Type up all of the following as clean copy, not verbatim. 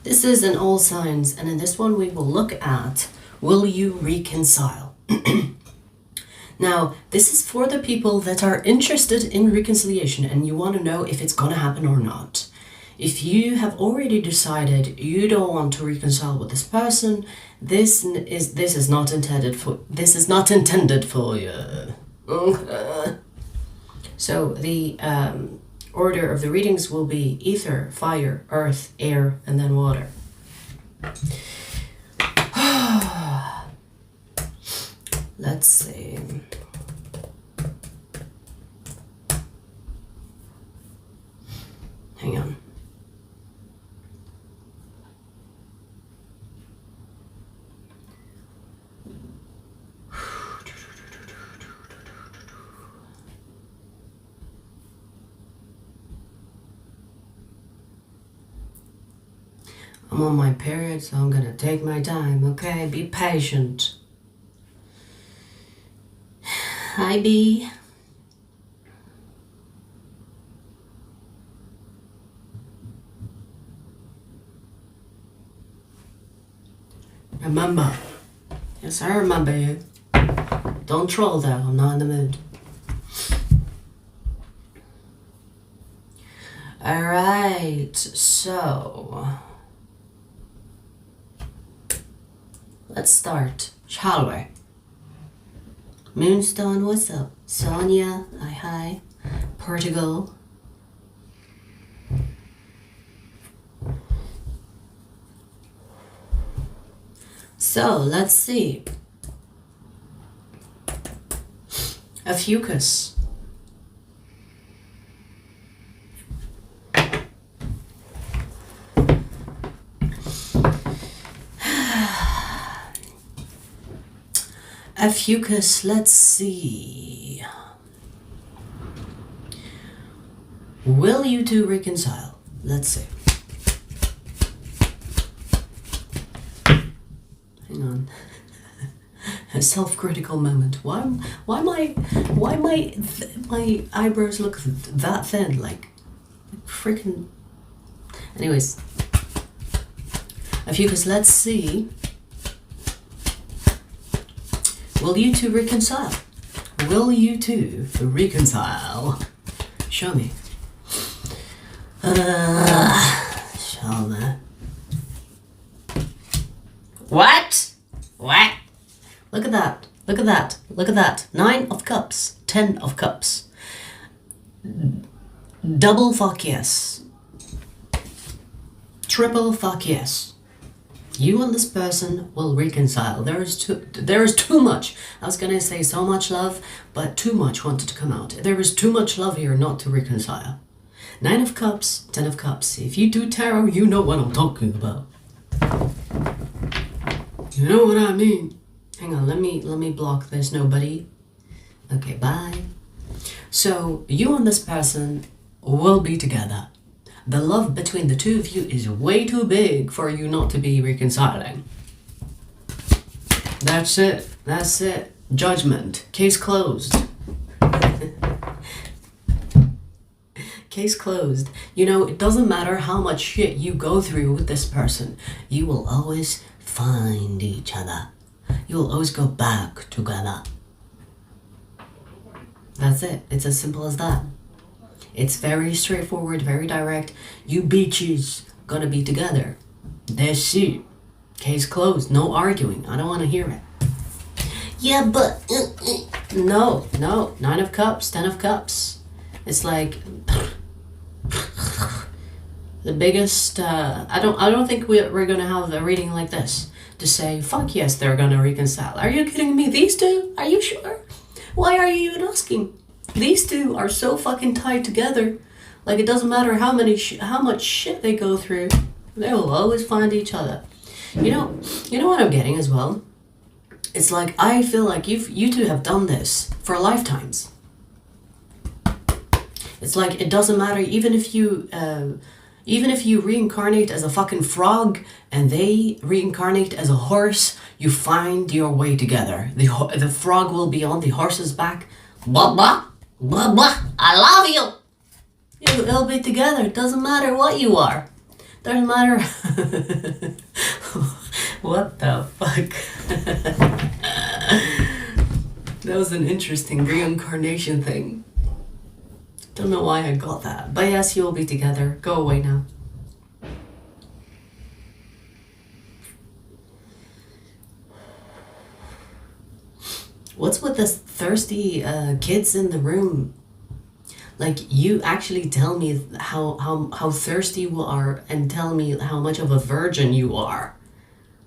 This is in all signs, and in this one we will look at, will you reconcile? Now, this is for the people that are interested in reconciliation and you want to know if it's going to happen or not. If you have already decided you don't want to reconcile with this person, this is not intended for you. So the order of the readings will be ether, fire, earth, air, and then water. Let's see. Hang on. I'm on my period, so I'm gonna take my time, okay? Be patient. Hi, B. Remember. Yes, I remember you. Don't troll though, I'm not in the mood. Alright, so let's start, shall we? Moonstone, what's up? Sonia, hi. Portugal. So, let's see. Ophiuchus. Ophiuchus, let's see. Will you two reconcile? Let's see. Hang on. A self-critical moment. Why my eyebrows look that thin? Like freaking. Anyways, Ophiuchus, let's see. Will you two reconcile? Will you two reconcile? Show me. Show me. What? What? Look at that. Look at that. Look at that. 9 of cups. 10 of cups. Double fuck yes. Triple fuck yes. You and this person will reconcile. There is too much. I was gonna say so much love, but too much wanted to come out. There is too much love here not to reconcile. 9 of cups, 10 of cups. If you do tarot, you know what I'm talking about. You know what I mean. Hang on, let me block this nobody. Okay, bye. So you and this person will be together. The love between the two of you is way too big for you not to be reconciling. That's it. That's it. Judgment. Case closed. Case closed. You know, it doesn't matter how much shit you go through with this person. You will always find each other. You will always go back together. That's it. It's as simple as that. It's very straightforward, very direct. You bitches gonna be together. That's it. Case closed. No arguing. I don't want to hear it. Yeah, but no. 9 of cups, 10 of cups. It's like the biggest. I don't think we're gonna have a reading like this to say fuck yes they're gonna reconcile. Are you kidding me? These two? Are you sure? Why are you even asking? These two are so fucking tied together. Like it doesn't matter how much shit they go through, they will always find each other. You know what I'm getting as well? It's like I feel like you two have done this for lifetimes. It's like it doesn't matter even if you reincarnate as a fucking frog and they reincarnate as a horse, you find your way together. The frog will be on the horse's back. Blah blah. Blah blah, I love you. You'll be together. It doesn't matter what you are. Doesn't matter. What the fuck? That was an interesting reincarnation thing. Don't know why I got that. But yes, you'll be together. Go away now. What's with this thirsty kids in the room? Like, you actually tell me how thirsty you are and tell me how much of a virgin you are.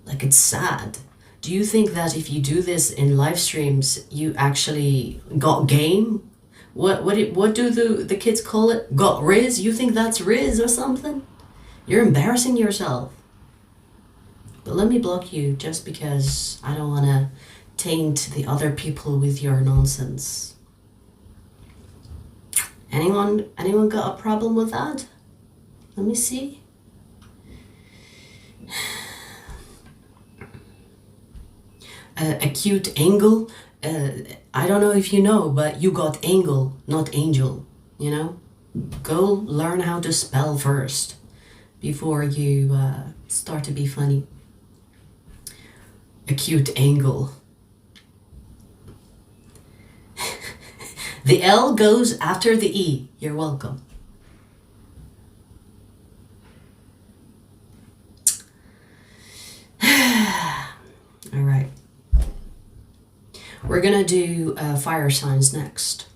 Like, it's sad. Do you think that if you do this in live streams, you actually got game? What do the kids call it? Got riz? You think that's riz or something? You're embarrassing yourself. But let me block you just because I don't want to taint the other people with your nonsense. Anyone got a problem with that? Let me see. Acute angle. I don't know if you know, but you got angle, not angel. You know? Go learn how to spell first before you start to be funny. Acute angle. The L goes after the E. You're welcome. All right. We're gonna do fire signs next.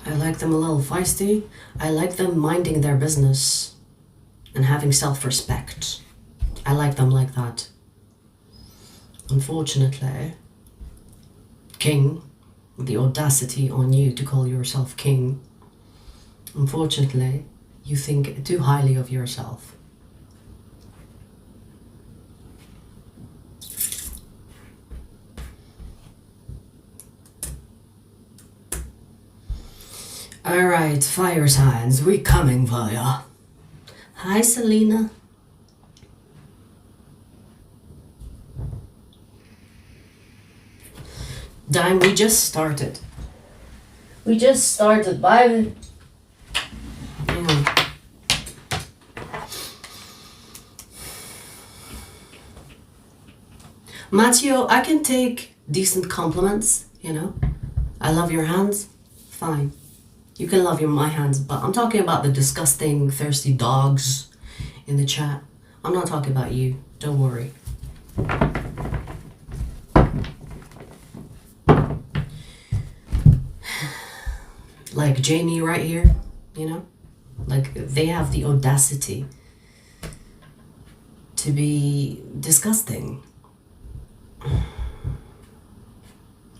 I like them a little feisty. I like them minding their business and having self-respect. I like them like that. Unfortunately, king, the audacity on you to call yourself king. Unfortunately, you think too highly of yourself. Alright, fire signs, we coming for ya. Hi, Selena. Dime, we just started. We just started, baby. Yeah. Matteo, I can take decent compliments, you know. I love your hands, fine. You can love my hands, but I'm talking about the disgusting, thirsty dogs in the chat. I'm not talking about you, don't worry. Like Jamie right here, you know? Like, they have the audacity to be disgusting.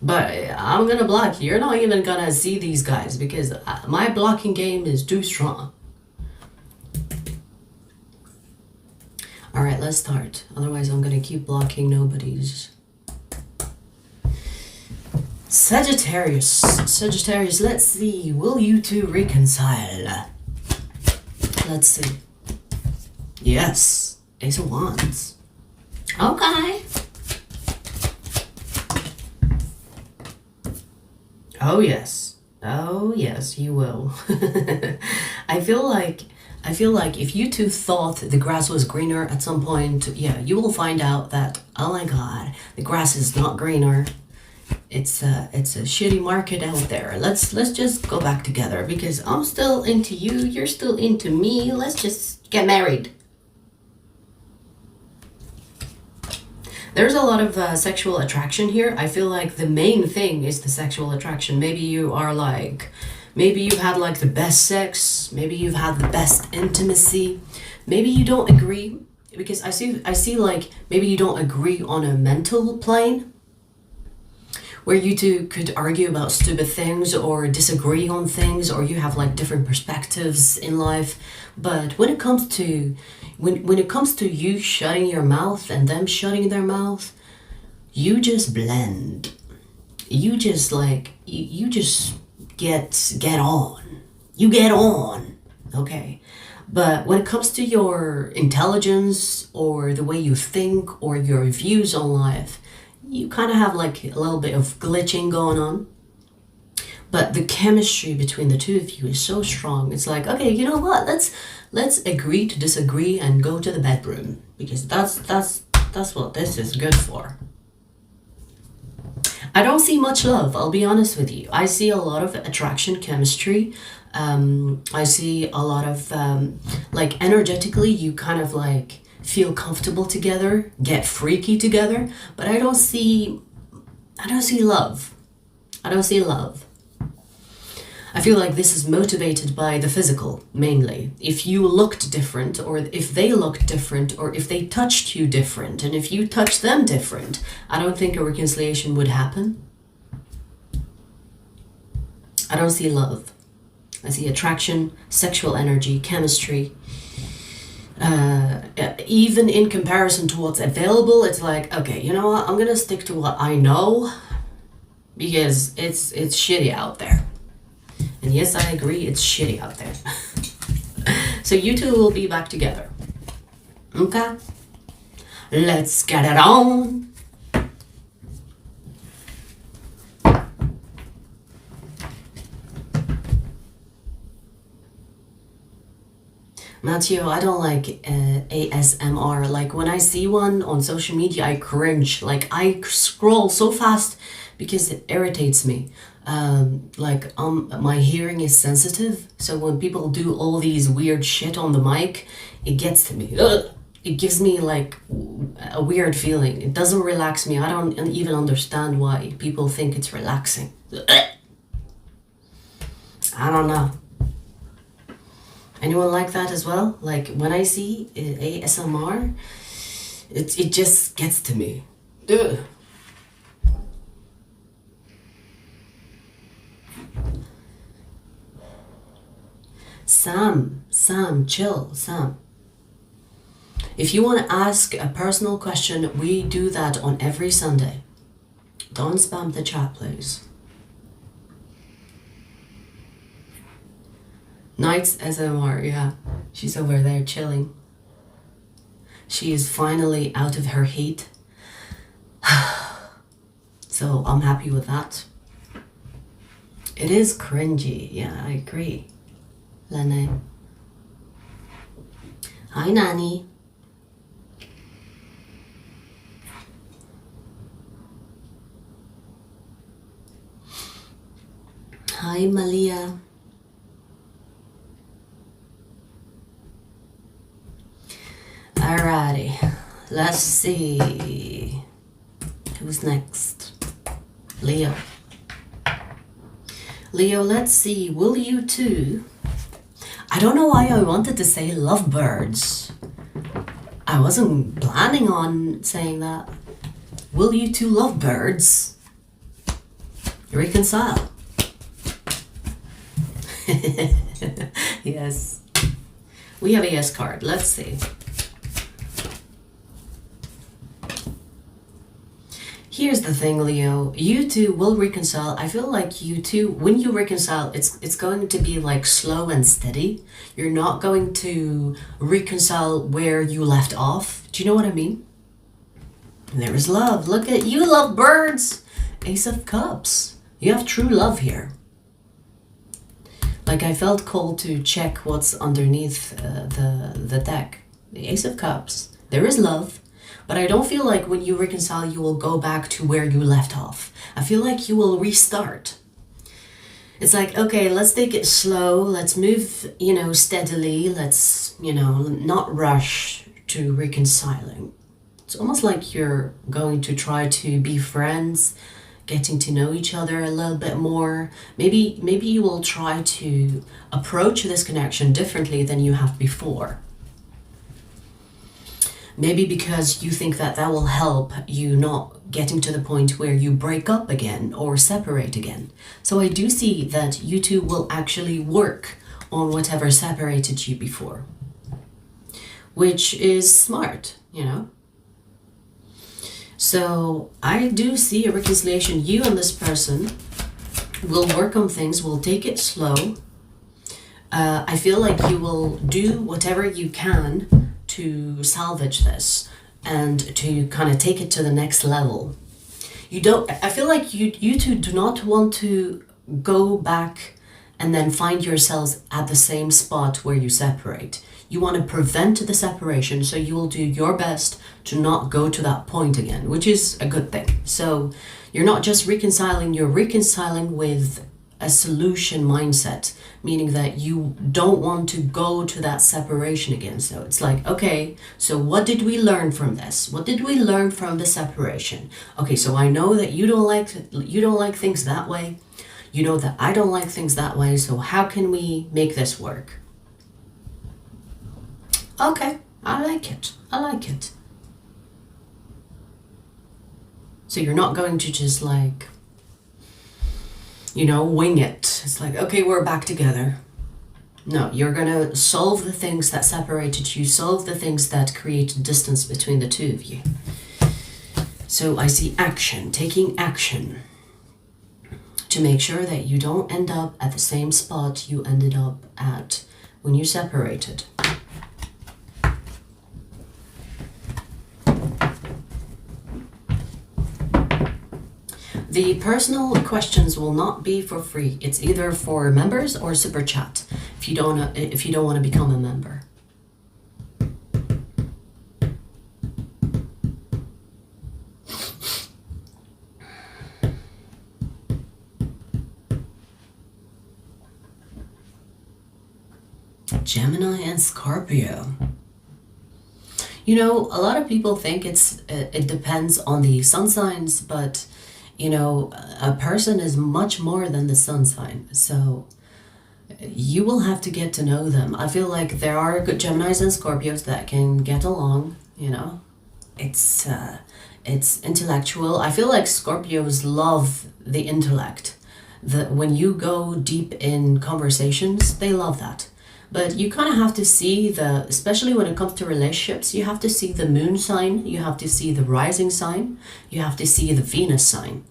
But I'm gonna block you. You're not even gonna see these guys because my blocking game is too strong. Alright, let's start. Otherwise I'm gonna keep blocking nobody's. Sagittarius. Sagittarius, let's see. Will you two reconcile? Let's see. Yes. Ace of Wands. Okay. Oh yes. Oh yes, you will. I feel like if you two thought the grass was greener at some point, yeah, you will find out that, oh my god, the grass is not greener. It's a shitty market out there. Let's just go back together because I'm still into you, you're still into me. Let's just get married. There's a lot of sexual attraction here. I feel like the main thing is the sexual attraction. Maybe you are like, maybe you've had like the best sex. Maybe you've had the best intimacy. Maybe you don't agree because I see like maybe you don't agree on a mental plane where you two could argue about stupid things or disagree on things, or you have like different perspectives in life. But when it comes to you shutting your mouth and them shutting their mouth, you just blend. You just like you just get on. You get on, okay. But when it comes to your intelligence or the way you think or your views on life, you kind of have like a little bit of glitching going on. But the chemistry between the two of you is so strong. It's like, okay, you know what? Let's agree to disagree and go to the bedroom, because that's what this is good for. I don't see much love, I'll be honest with you. I see a lot of attraction, chemistry. I see a lot of like energetically you kind of like feel comfortable together, get freaky together, but I don't see love. I don't see love. I feel like this is motivated by the physical, mainly. If you looked different, or if they looked different, or if they touched you different, and if you touched them different, I don't think a reconciliation would happen. I don't see love. I see attraction, sexual energy, chemistry. Even in comparison to what's available, it's like, okay, you know what? I'm gonna stick to what I know, because it's shitty out there. And yes, I agree, it's shitty out there. So you two will be back together. Okay? Let's get it on. Matteo, I don't like ASMR. Like when I see one on social media, I cringe. Like I scroll so fast because it irritates me. My hearing is sensitive, so when people do all these weird shit on the mic, it gets to me. Ugh! It gives me like a weird feeling. It doesn't relax me. I don't even understand why people think it's relaxing. Ugh! I don't know. Anyone like that as well? Like when I see ASMR, it just gets to me. Ugh. Sam, chill, Sam. If you want to ask a personal question, we do that on every Sunday. Don't spam the chat, please. Nights SMR, yeah. She's over there chilling. She is finally out of her heat. So I'm happy with that. It is cringy, yeah, I agree. Lene. Hi, Nani. Hi, Malia. Alrighty, let's see. Who's next? Leo. Leo, let's see. Will you two... I don't know why I wanted to say lovebirds. I wasn't planning on saying that. Will you two lovebirds reconcile? Yes. We have a yes card. Let's see. Here's the thing, Leo. You two will reconcile. I feel like you two, when you reconcile, it's going to be like slow and steady. You're not going to reconcile where you left off. Do you know what I mean? There is love. Look at you, love birds. Ace of Cups. You have true love here. Like I felt called to check what's underneath the deck. The Ace of Cups. There is love. But I don't feel like when you reconcile, you will go back to where you left off. I feel like you will restart. It's like, okay, let's take it slow. Let's move, steadily. Let's, not rush to reconciling. It's almost like you're going to try to be friends, getting to know each other a little bit more. Maybe you will try to approach this connection differently than you have before. Maybe because you think that will help you not getting to the point where you break up again or separate again. So I do see that you two will actually work on whatever separated you before. Which is smart, So I do see a reconciliation. You and this person will work on things, will take it slow. I feel like you will do whatever you can to salvage this and to kind of take it to the next level. I feel like you two do not want to go back and then find yourselves at the same spot where you separate. You want to prevent the separation, so you will do your best to not go to that point again, which is a good thing. So you're not just reconciling, you're reconciling with a solution mindset, meaning that you don't want to go to that separation again. So it's like, okay, so what did we learn from this? What did we learn from the separation? Okay, so I know that you don't like things that way. You know that I don't like things that way. So how can we make this work? Okay, I like it. I like it. So you're not going to just like, wing it. It's like, okay, we're back together. No, you're gonna solve the things that separated you, solve the things that create distance between the two of you. So I see action, taking action to make sure that you don't end up at the same spot you ended up at when you separated. The personal questions will not be for free. It's either for members or super chat if you don't want to become a member. Gemini and Scorpio. A lot of people think it depends on the sun signs, but a person is much more than the sun sign. So you will have to get to know them. I feel like there are good Geminis and Scorpios that can get along, It's intellectual. I feel like Scorpios love the intellect. When you go deep in conversations, they love that. But you kind of have to see especially when it comes to relationships, you have to see the moon sign, you have to see the rising sign, you have to see the Venus sign.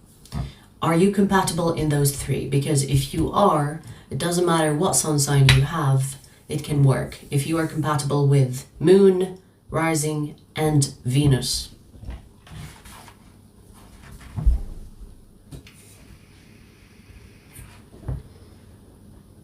Are you compatible in those three? Because if you are, it doesn't matter what sun sign you have, it can work. If you are compatible with moon, rising, and Venus.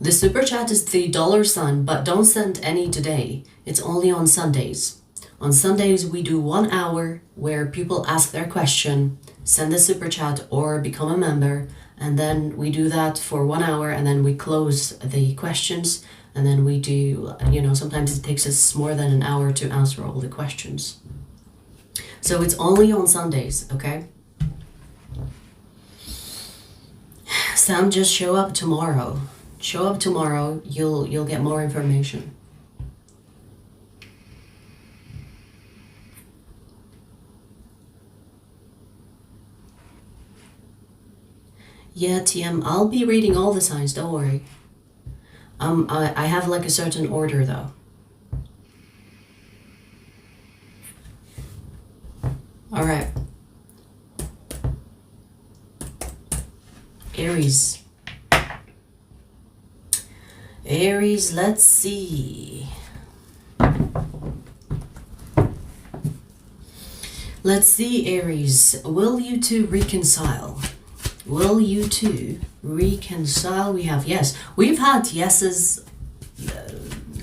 The super chat is the $sign, but don't send any today. It's only on Sundays. On Sundays, we do 1 hour where people ask their question, send a super chat or become a member, and then we do that for 1 hour, and then we close the questions, and then we do, sometimes it takes us more than an hour to answer all the questions. So it's only on Sundays, okay? Sam, just show up tomorrow. Show up tomorrow, you'll get more information. Yeah, TM, I'll be reading all the signs, don't worry. I have like a certain order though. All right. Aries. Aries, let's see. Let's see, Aries. Will you two reconcile? Will you two reconcile? We have yes. We've had yeses.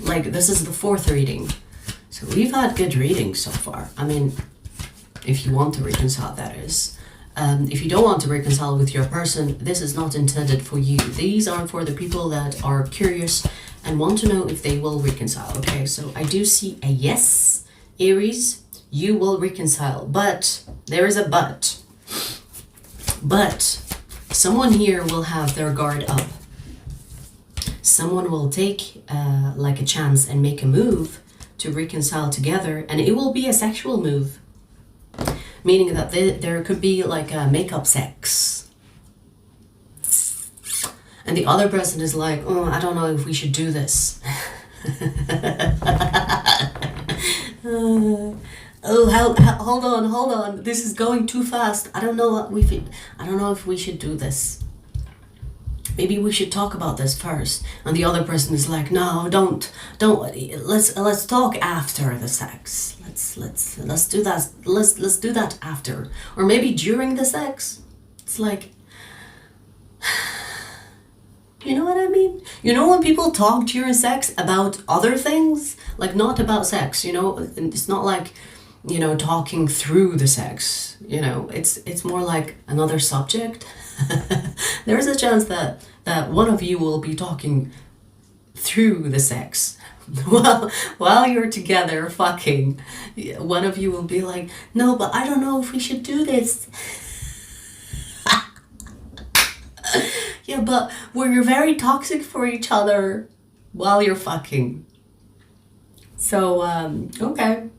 Like this is the 4th reading. So we've had good readings so far. I mean, if you want to reconcile, that is. If you don't want to reconcile with your person, this is not intended for you. These are for the people that are curious and want to know if they will reconcile. Okay, so I do see a yes, Aries, you will reconcile. But there is a but. But someone here will have their guard up. Someone will take like a chance and make a move to reconcile together, and it will be a sexual move. Meaning that there could be like a makeup sex. And the other person is like, oh, I don't know if we should do this. Hold on. This is going too fast. I don't know if we should do this. maybe we should talk about this first. And the other person is like, no, don't, let's talk after the sex. Let's do that. Let's do that after. Or maybe during the sex. It's like, you know what I mean? You know when people talk during sex about other things? Like not about sex, you know? It's not like, you know, talking through the sex, you know? It's more like another subject. There's a chance that one of you will be talking through the sex. While you're together fucking, one of you will be like, no, but I don't know if we should do this. Yeah, but we're very toxic for each other while you're fucking. So, okay.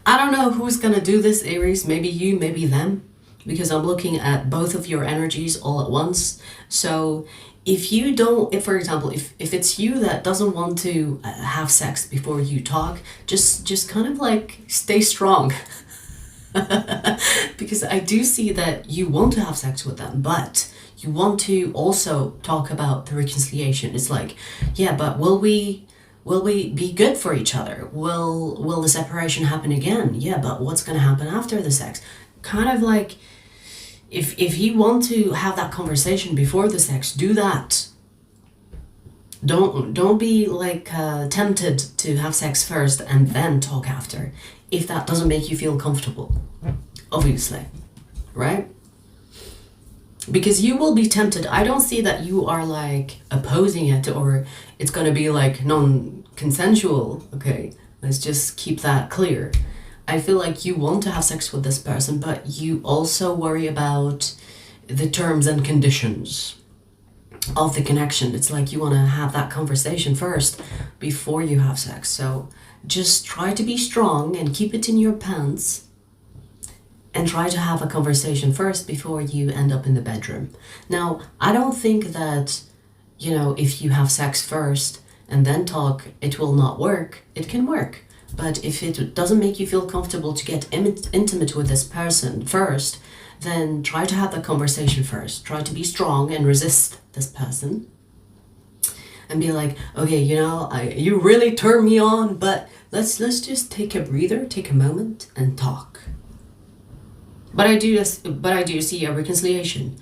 I don't know who's gonna do this, Aries. Maybe you, maybe them. Because I'm looking at both of your energies all at once. So if you don't, if for example, if it's you that doesn't want to have sex before you talk, just kind of like stay strong. Because I do see that you want to have sex with them, but you want to also talk about the reconciliation. It's like, yeah, but will we be good for each other? Will the separation happen again? Yeah, but what's going to happen after the sex? Kind of like, if you want to have that conversation before the sex, do that. Don't be like tempted to have sex first and then talk after, if that doesn't make you feel comfortable, obviously, right? Because you will be tempted. I don't see that you are like opposing it or it's going to be like non-consensual. Okay, let's just keep that clear. I feel like you want to have sex with this person, but you also worry about the terms and conditions of the connection. It's like you want to have that conversation first before you have sex. So just try to be strong and keep it in your pants and try to have a conversation first before you end up in the bedroom. Now, I don't think that, you know, if you have sex first and then talk, it will not work. It can work. But if it doesn't make you feel comfortable to get intimate with this person first, then try to have the conversation first. Try to be strong and resist this person. And be like, okay, you know, you really turn me on, but let's just take a breather, take a moment and talk. But I do see a reconciliation.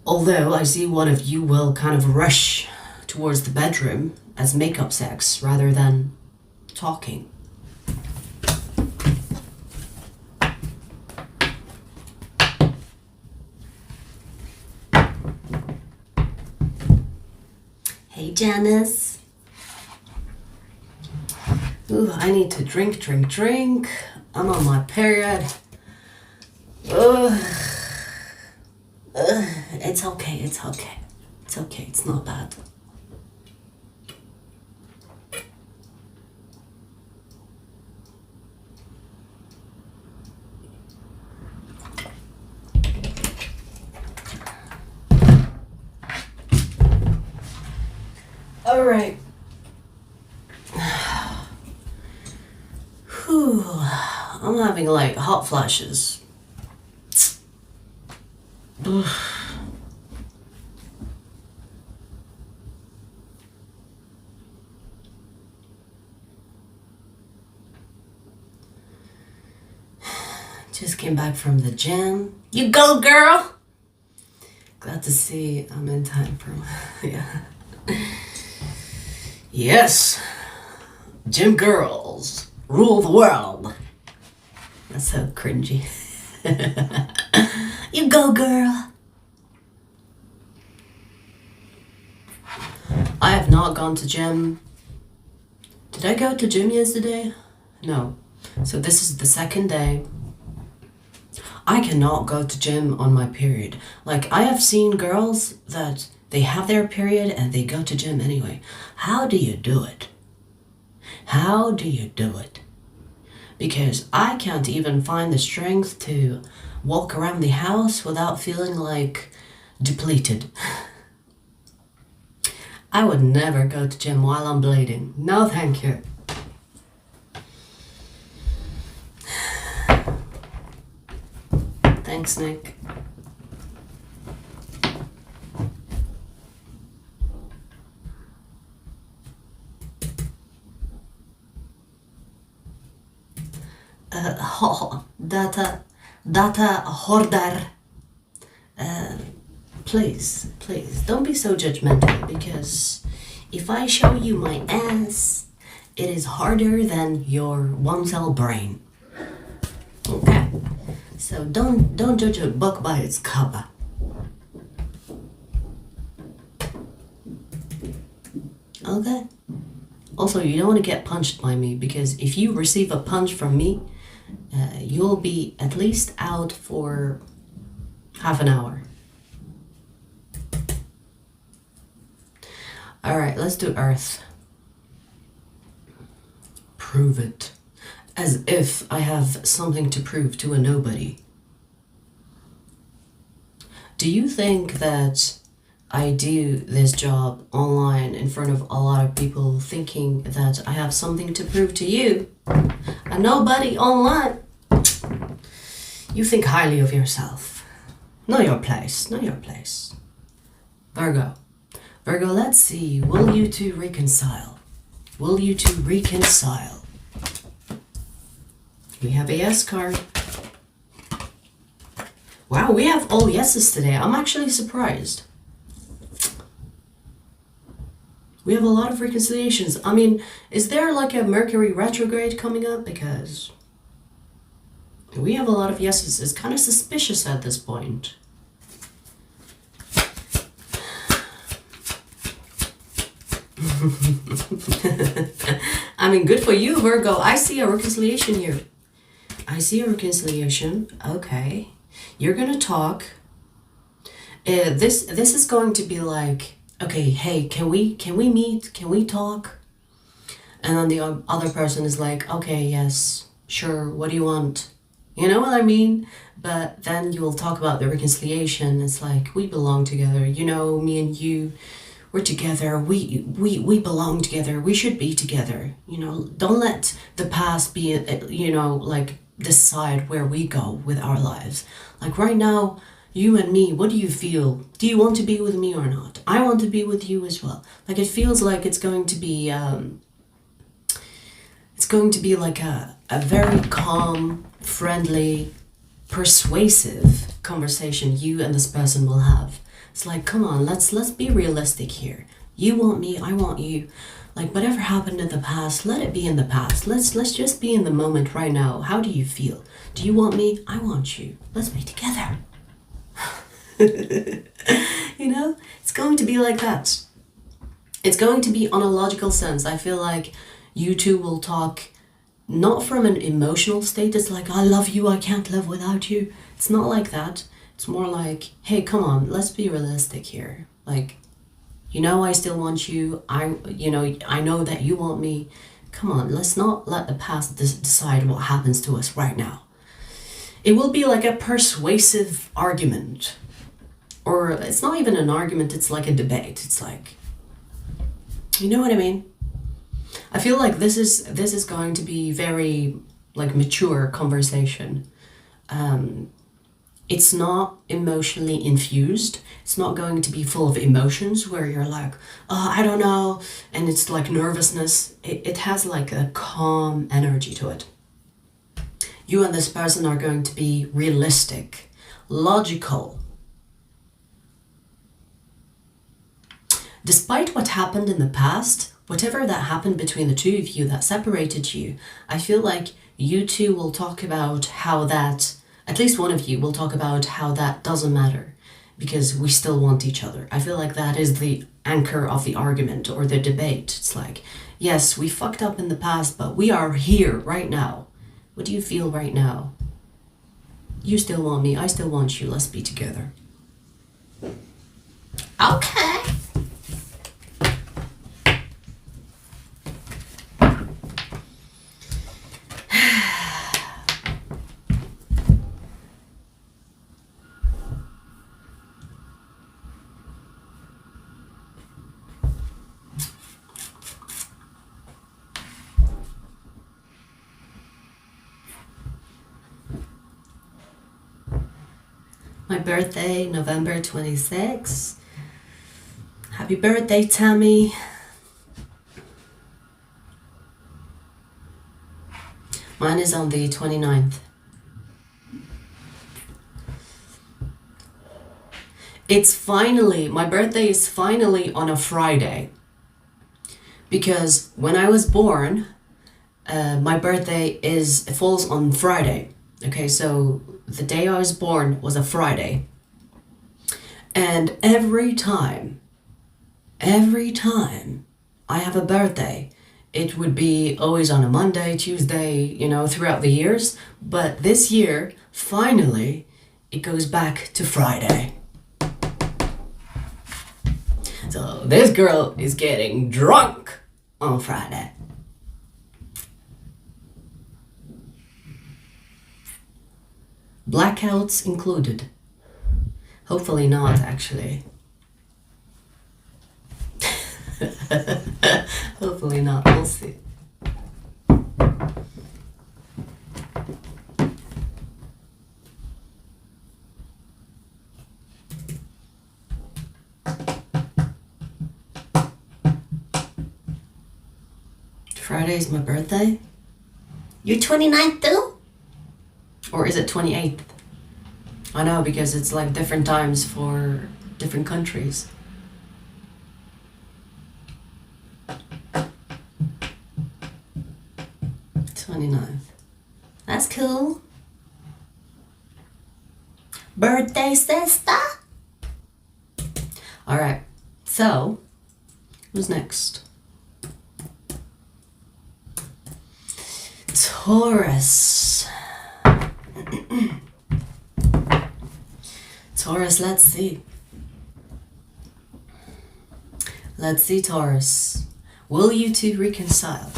Although I see one of you will kind of rush towards the bedroom as makeup sex rather than talking. Hey Janice. Ooh, I need to drink. I'm on my period. It's okay. It's not bad. All right. Whew. I'm having like hot flashes. Just came back from the gym. You go, girl! Glad to see I'm in time for yeah. Yes. Gym girls rule the world. That's so cringy. You go, girl. I have not gone to gym. Did I go to gym yesterday? No. So this is the second day. I cannot go to gym on my period. Like, I have seen girls that they have their period and they go to gym anyway. How do you do it? How do you do it? Because I can't even find the strength to walk around the house without feeling like depleted. I would never go to gym while I'm bleeding. No, thank you. Thanks, Nick. data hoarder. Please, don't be so judgmental, because if I show you my ass, it is harder than your one-cell brain. Okay? So don't judge a book by its cover. Okay? Also, you don't want to get punched by me, because if you receive a punch from me, you'll be at least out for half an hour. Alright, let's do Earth. Prove it. As if I have something to prove to a nobody. Do you think that I do this job online in front of a lot of people thinking that I have something to prove to you? A nobody online? You think highly of yourself. Know your place, know your place. Virgo. Virgo, let's see. Will you two reconcile? Will you two reconcile? We have a yes card. Wow, we have all yeses today. I'm actually surprised. We have a lot of reconciliations. I mean, is there like a Mercury retrograde coming up? Because we have a lot of yeses. It's kind of suspicious at this point. I mean, good for you, Virgo. I see a reconciliation here. I see a reconciliation. Okay. You're gonna talk. This is going to be like, okay, hey, can we meet? Can we talk? And then the other person is like, okay, yes, sure. What do you want? You know what I mean? But then you will talk about the reconciliation. It's like, we belong together. You know, me and you, we're together. We belong together. We should be together. You know, don't let the past be, you know, like decide where we go with our lives. Like right now, you and me, what do you feel? Do you want to be with me or not? I want to be with you as well. Like it feels like it's going to be like a very calm, friendly, persuasive conversation you and this person will have. It's like, come on, let's be realistic here. You want me, I want you. Like whatever happened in the past, let it be in the past. Let's just be in the moment right now. How do you feel? Do you want me? I want you. Let's be together. You know, it's going to be like that. It's going to be on a logical sense. I feel like you two will talk not from an emotional state. It's like, I love you, I can't live without you. It's not like that. It's more like, hey, come on, let's be realistic here. Like, you know, I still want you. I know that you want me. Come on, let's not let the past decide what happens to us right now. It will be like a persuasive argument. Or it's not even an argument, it's like a debate. It's like, you know what I mean? I feel like this is going to be very like mature conversation. It's not emotionally infused. It's not going to be full of emotions where you're like, oh, I don't know. And it's like nervousness. It has like a calm energy to it. You and this person are going to be realistic, logical. Despite what happened in the past, whatever that happened between the two of you that separated you, I feel like you two will talk about how that, at least one of you will talk about how that doesn't matter because we still want each other. I feel like that is the anchor of the argument or the debate. It's like, yes, we fucked up in the past, but we are here right now. What do you feel right now? You still want me, I still want you, let's be together. Okay. My birthday, November 26th. Happy birthday, Tammy. Mine is on the 29th. It's finally, my birthday is finally on a Friday. Because when I was born, my birthday falls on Friday. Okay, so the day I was born was a Friday. And every time I have a birthday, it would be always on a Monday, Tuesday, you know, throughout the years. But this year, finally, it goes back to Friday. So this girl is getting drunk on Friday. Blackouts included. Hopefully not, actually. Hopefully not, we'll see. Friday is my birthday? You're 29th too? Or is it 28th? I know, because it's like different times for different countries. 29th. That's cool. Birthday sister. Alright, so who's next? Taurus. Taurus, let's see. Let's see, Taurus. Will you two reconcile?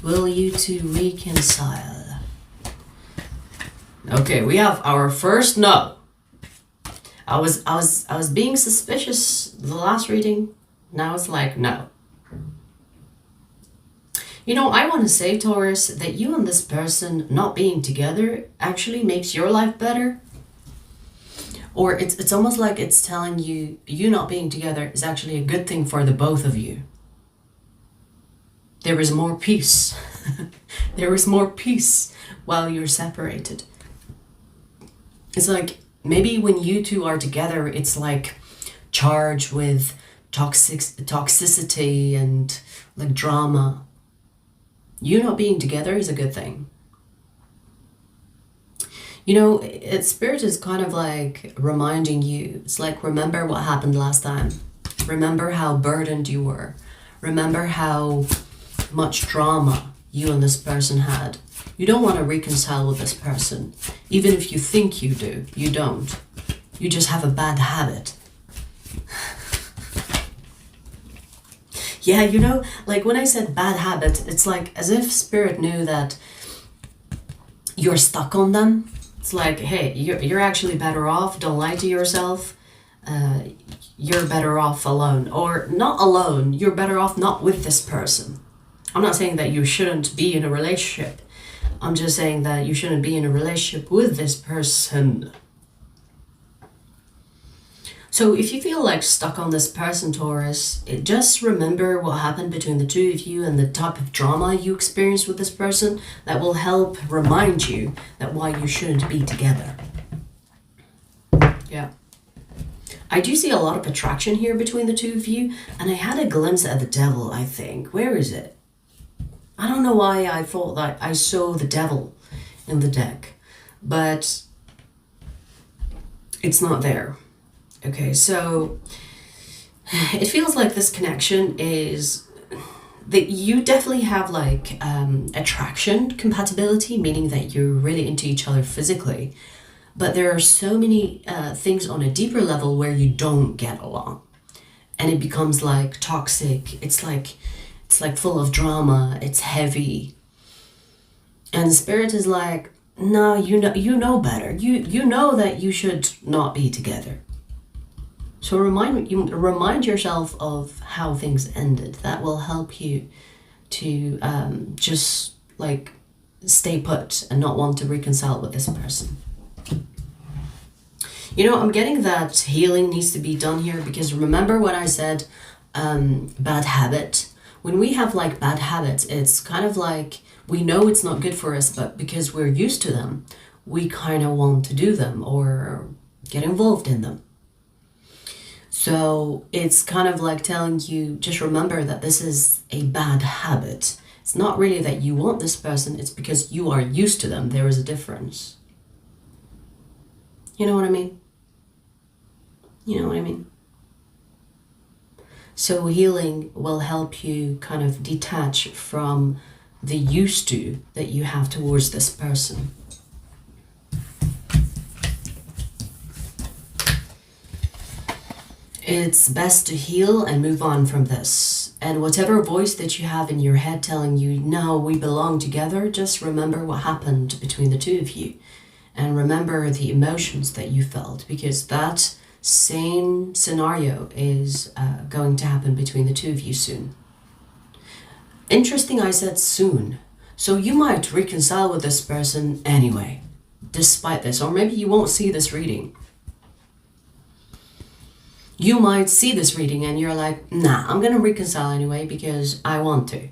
Will you two reconcile? Okay, we have our first no. I was being suspicious the last reading. Now it's like no. You know, I want to say, Taurus, that you and this person not being together actually makes your life better. Or it's almost like it's telling you, you not being together is actually a good thing for the both of you. There is more peace. There is more peace while you're separated. It's like, maybe when you two are together, it's like charged with toxicity and like drama. You not being together is a good thing. You know, Spirit is kind of like reminding you. It's like, remember what happened last time. Remember how burdened you were. Remember how much drama you and this person had. You don't want to reconcile with this person. Even if you think you do, you don't. You just have a bad habit. Yeah, you know, like when I said bad habit, it's like as if Spirit knew that you're stuck on them. It's like, hey, you're actually better off. Don't lie to yourself. You're better off alone. Or not alone. You're better off not with this person. I'm not saying that you shouldn't be in a relationship. I'm just saying that you shouldn't be in a relationship with this person. So if you feel like stuck on this person, Taurus, just remember what happened between the two of you and the type of drama you experienced with this person. That will help remind you that why you shouldn't be together. Yeah. I do see a lot of attraction here between the two of you, and I had a glimpse at the devil, I think. Where is it? I don't know why I thought that I saw the devil in the deck, but it's not there. Okay, so it feels like this connection is that you definitely have like attraction compatibility, meaning that you're really into each other physically, but there are so many things on a deeper level where you don't get along, and it becomes like toxic. It's like full of drama. It's heavy, and the Spirit is like, no, you know better. You know that you should not be together. So remind yourself of how things ended. That will help you to just like stay put and not want to reconcile with this person. You know, I'm getting that healing needs to be done here, because remember what I said, bad habit. when we have like bad habits, it's kind of like we know it's not good for us, but because we're used to them, we kind of want to do them or get involved in them. So it's kind of like telling you, just remember that this is a bad habit. It's not really that you want this person, it's because you are used to them. There is a difference. You know what I mean? You know what I mean? So healing will help you kind of detach from the used to that you have towards this person. It's best to heal and move on from this. And whatever voice that you have in your head telling you, no, we belong together, just remember what happened between the two of you. And remember the emotions that you felt, because that same scenario is going to happen between the two of you soon. Interesting, I said soon. So you might reconcile with this person anyway, despite this. Or maybe you won't see this reading. You might see this reading and you're like, nah, I'm going to reconcile anyway because I want to.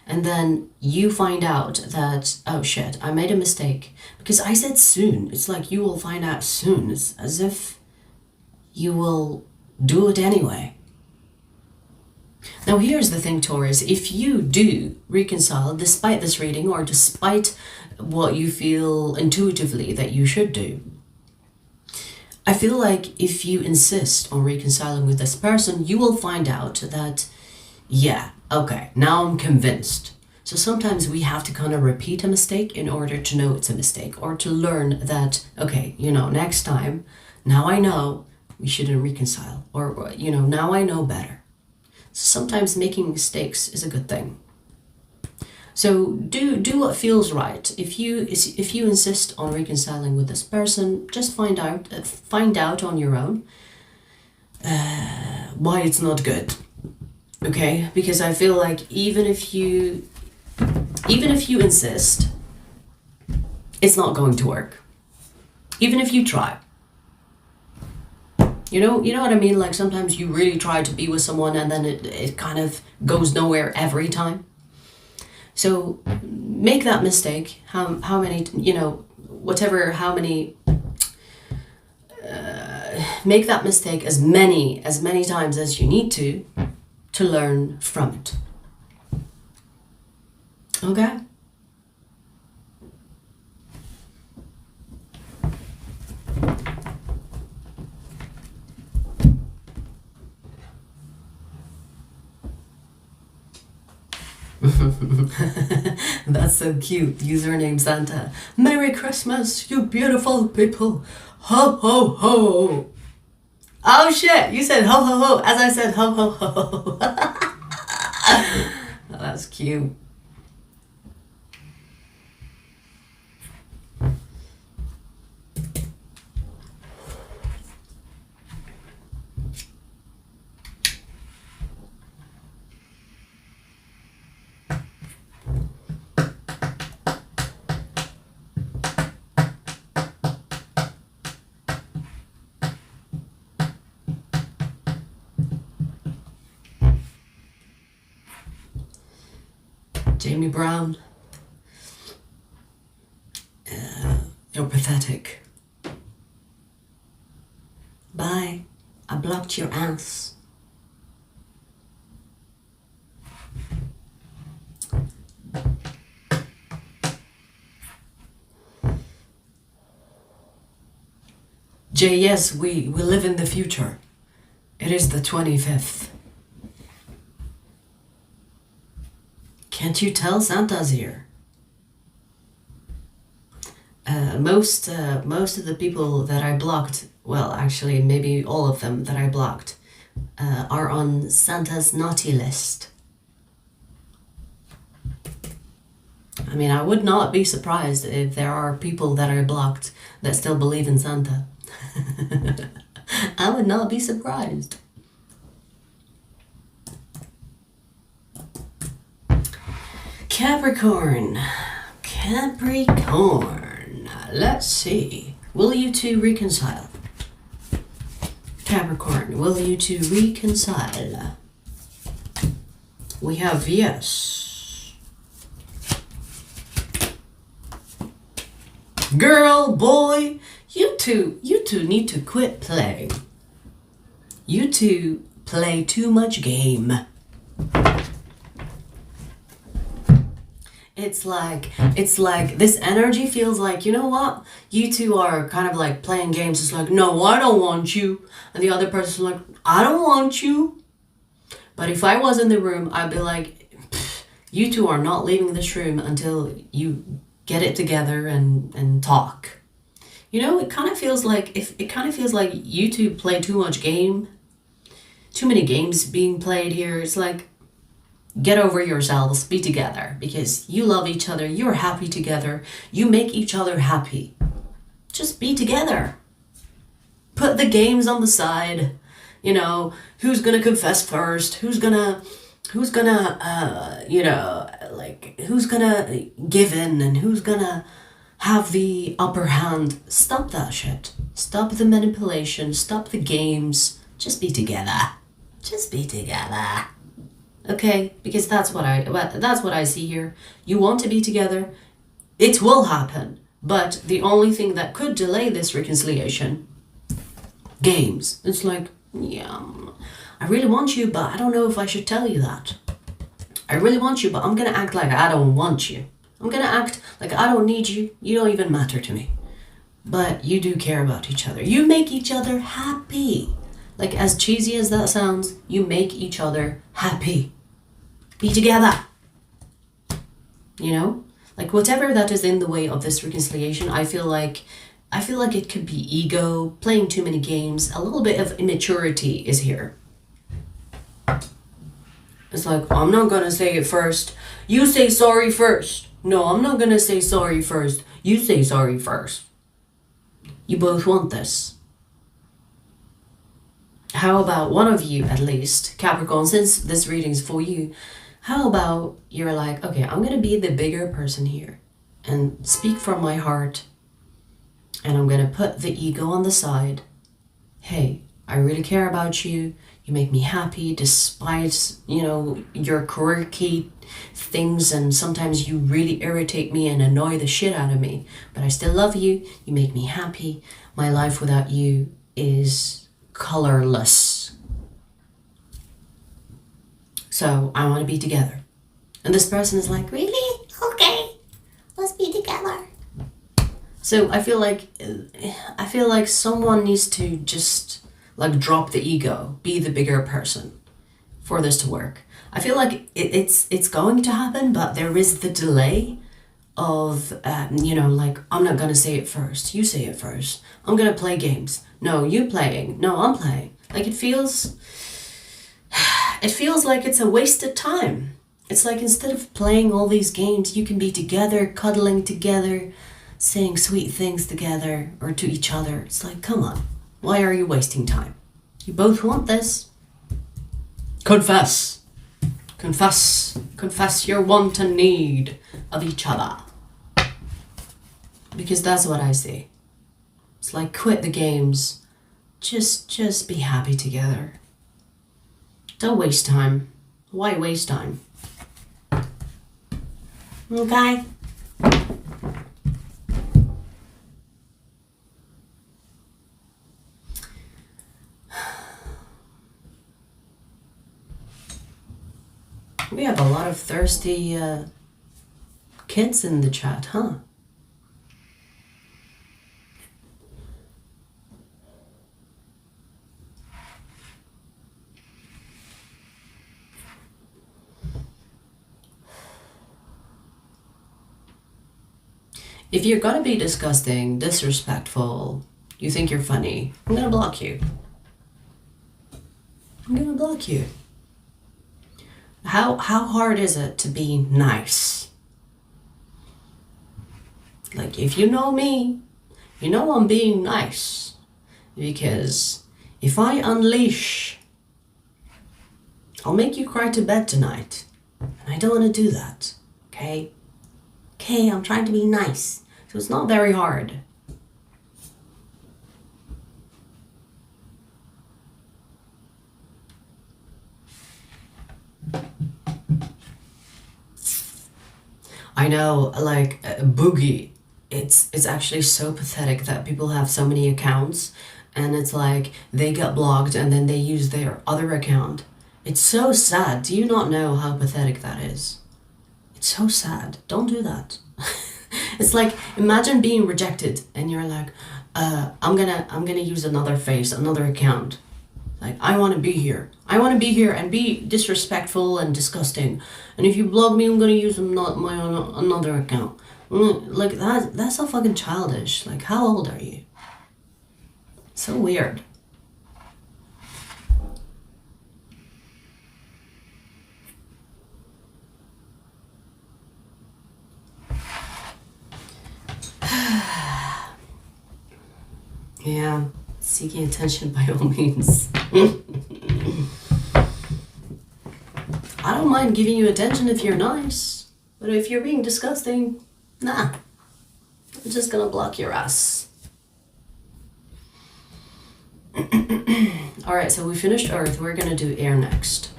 And then you find out that, oh shit, I made a mistake. Because I said soon. It's like you will find out soon. It's as if you will do it anyway. Now here's the thing, Taurus. If you do reconcile despite this reading or despite what you feel intuitively that you should do, I feel like if you insist on reconciling with this person, you will find out that, yeah, okay, now I'm convinced. So sometimes we have to kind of repeat a mistake in order to know it's a mistake, or to learn that, okay, you know, next time, now I know we shouldn't reconcile, or, you know, now I know better. So sometimes making mistakes is a good thing. So do what feels right. If you insist on reconciling with this person, just find out on your own why it's not good. Okay? Because I feel like even if you insist, it's not going to work. Even if you try. You know what I mean? Like sometimes you really try to be with someone and then it kind of goes nowhere every time. So make that mistake. How many, you know, whatever, how many, make that mistake as many times as you need to learn from it. Okay? That's so cute. Username Santa. Merry Christmas, you beautiful people. Ho, ho, ho. Oh shit, you said ho, ho, ho as I said ho, ho, ho. Oh, that's cute. Jamie Brown, you're pathetic. Bye. I blocked your ass. Jay, yes, we live in the future. It is the 25th. Can't you tell Santa's here? Most of the people that I blocked, well, actually, maybe all of them that I blocked, are on Santa's naughty list. I mean, I would not be surprised if there are people that I blocked that still believe in Santa. I would not be surprised. Capricorn. Let's see. Will you two reconcile? Capricorn, will you two reconcile? We have yes. Girl, boy, you two need to quit playing. You two play too much game. It's like this energy feels like, you know what? You two are kind of like playing games. It's like, no, I don't want you. And the other person's like, I don't want you. But if I was in the room, I'd be like, you two are not leaving this room until you get it together and talk. You know, it kind of feels like you two play too much game. Too many games being played here. It's like, get over yourselves, be together, because you love each other, you're happy together, you make each other happy. Just be together. Put the games on the side. You know, who's gonna confess first? Who's gonna who's gonna give in, and who's gonna have the upper hand? Stop that shit. Stop the manipulation, stop the games. Just be together. Just be together. Okay, because that's what I see here. You want to be together. It will happen. But the only thing that could delay this reconciliation, games. It's like, yeah, I really want you, but I don't know if I should tell you that. I really want you, but I'm gonna act like I don't want you. I'm gonna act like I don't need you. You don't even matter to me. But you do care about each other. You make each other happy. Like, as cheesy as that sounds, you make each other happy. Be together. You know? Like, whatever that is in the way of this reconciliation, I feel like it could be ego, playing too many games, a little bit of immaturity is here. It's like, I'm not gonna say it first. You say sorry first. No, I'm not gonna say sorry first. You say sorry first. You both want this. How about one of you, at least, Capricorn, since this reading's for you, how about you're like, okay, I'm gonna be the bigger person here and speak from my heart, and I'm gonna put the ego on the side. Hey, I really care about you. You make me happy despite, you know, your quirky things, and sometimes you really irritate me and annoy the shit out of me. But I still love you. You make me happy. My life without you is colorless. So I want to be together. And this person is like, really? Okay, let's be together. So I feel like someone needs to just like drop the ego, be the bigger person for this to work. I feel like it's going to happen, but there is the delay of, like, I'm not going to say it first. You say it first. I'm going to play games. No, you playing. No, I'm playing. Like, it feels like it's a wasted time. It's like, instead of playing all these games, you can be together, cuddling together, saying sweet things together or to each other. It's like, come on. Why are you wasting time? You both want this. Confess. Confess your want and need of each other. Because that's what I see. It's like, quit the games. Just be happy together. Don't waste time. Why waste time? Okay? We have a lot of thirsty kids in the chat, huh? If you're gonna be disgusting, disrespectful, you think you're funny, I'm gonna block you. I'm gonna block you. How hard is it to be nice? Like, if you know me, you know I'm being nice. Because if I unleash, I'll make you cry to bed tonight. And I don't want to do that, okay? Okay, I'm trying to be nice. So it's not very hard. I know, like Boogie. It's actually so pathetic that people have so many accounts, and it's like they get blocked and then they use their other account. It's so sad. Do you not know how pathetic that is? It's so sad. Don't do that. It's like, imagine being rejected and you're like, I'm gonna use another face, another account. Like, I want to be here. I want to be here and be disrespectful and disgusting. And if you block me, I'm gonna use another account. Like that's so fucking childish. Like, how old are you? So weird. Yeah, seeking attention by all means. I don't mind giving you attention if you're nice, but if you're being disgusting, nah. I'm just gonna block your ass. Alright, so we finished Earth, we're gonna do air next.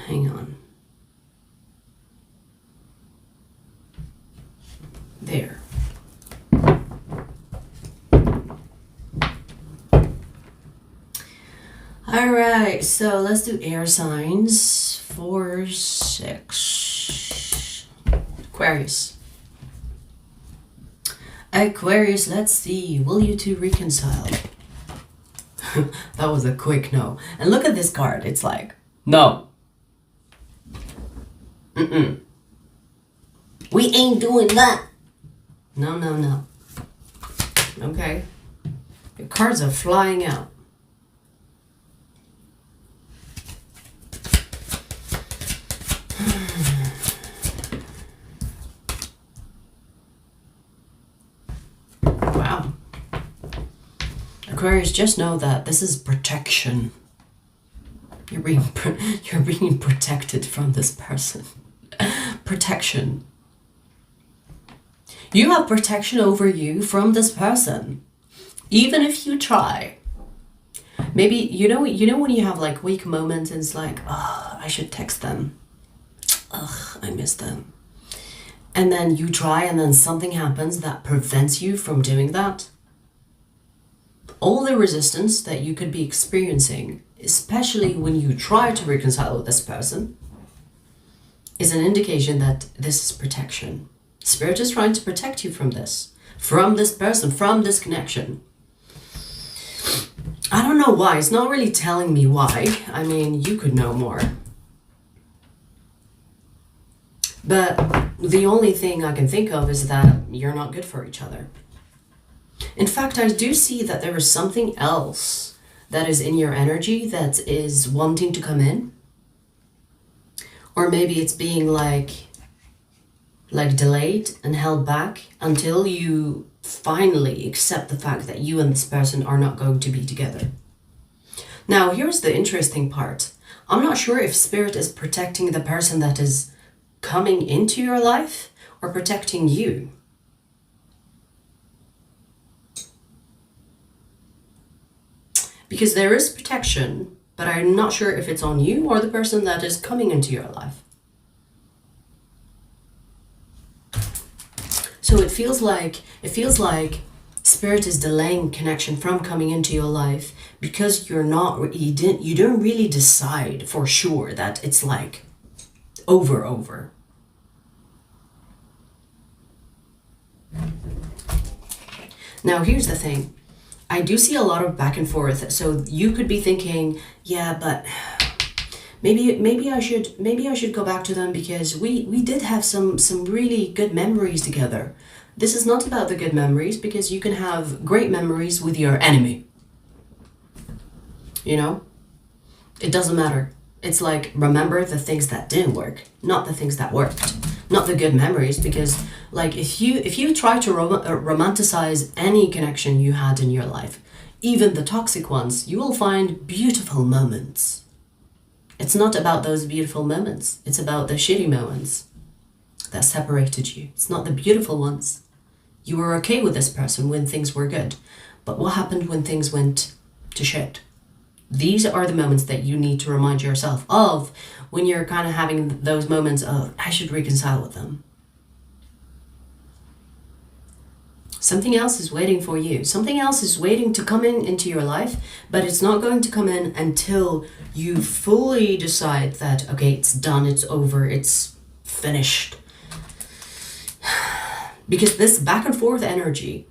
Hang on. There. Alright, so let's do air signs. 4, 6. Aquarius. Aquarius, let's see. Will you two reconcile? That was a quick no. And look at this card. It's like, no. We ain't doing that. No, no, no. Okay. Your cards are flying out. Wow. Aquarius, just know that this is protection. You're being protected from this person. Protection. You have protection over you from this person, even if you try. Maybe you know when you have like weak moments and it's like, oh, I should text them. Ugh, I miss them. And then you try and then something happens that prevents you from doing that. All the resistance that you could be experiencing, especially when you try to reconcile with this person, is an indication that this is protection. Spirit is trying to protect you from this person, from this connection. I don't know why. It's not really telling me why. I mean, you could know more. But the only thing I can think of is that you're not good for each other. In fact, I do see that there is something else that is in your energy that is wanting to come in. Or maybe it's being like delayed and held back until you finally accept the fact that you and this person are not going to be together. Now, here's the interesting part. I'm not sure if Spirit is protecting the person that is coming into your life or protecting you. Because there is protection, but I'm not sure if it's on you or the person that is coming into your life. So it feels like Spirit is delaying connection from coming into your life because you don't really decide for sure that it's like over. Now here's the thing. I do see a lot of back and forth. So you could be thinking, yeah, but maybe I should go back to them because we did have some really good memories together. This is not about the good memories because you can have great memories with your enemy. You know? It doesn't matter. It's like, remember the things that didn't work, not the things that worked. Not the good memories, because like if you try to romanticize any connection you had in your life, even the toxic ones, you will find beautiful moments. It's not about those beautiful moments. It's about the shitty moments that separated you. It's not the beautiful ones. You were okay with this person when things were good. But what happened when things went to shit? These are the moments that you need to remind yourself of when you're kind of having those moments of, I should reconcile with them. Something else is waiting for you. Something else is waiting to come into your life, but it's not going to come in until you fully decide that, okay, it's done, it's over, it's finished. Because this back and forth energy,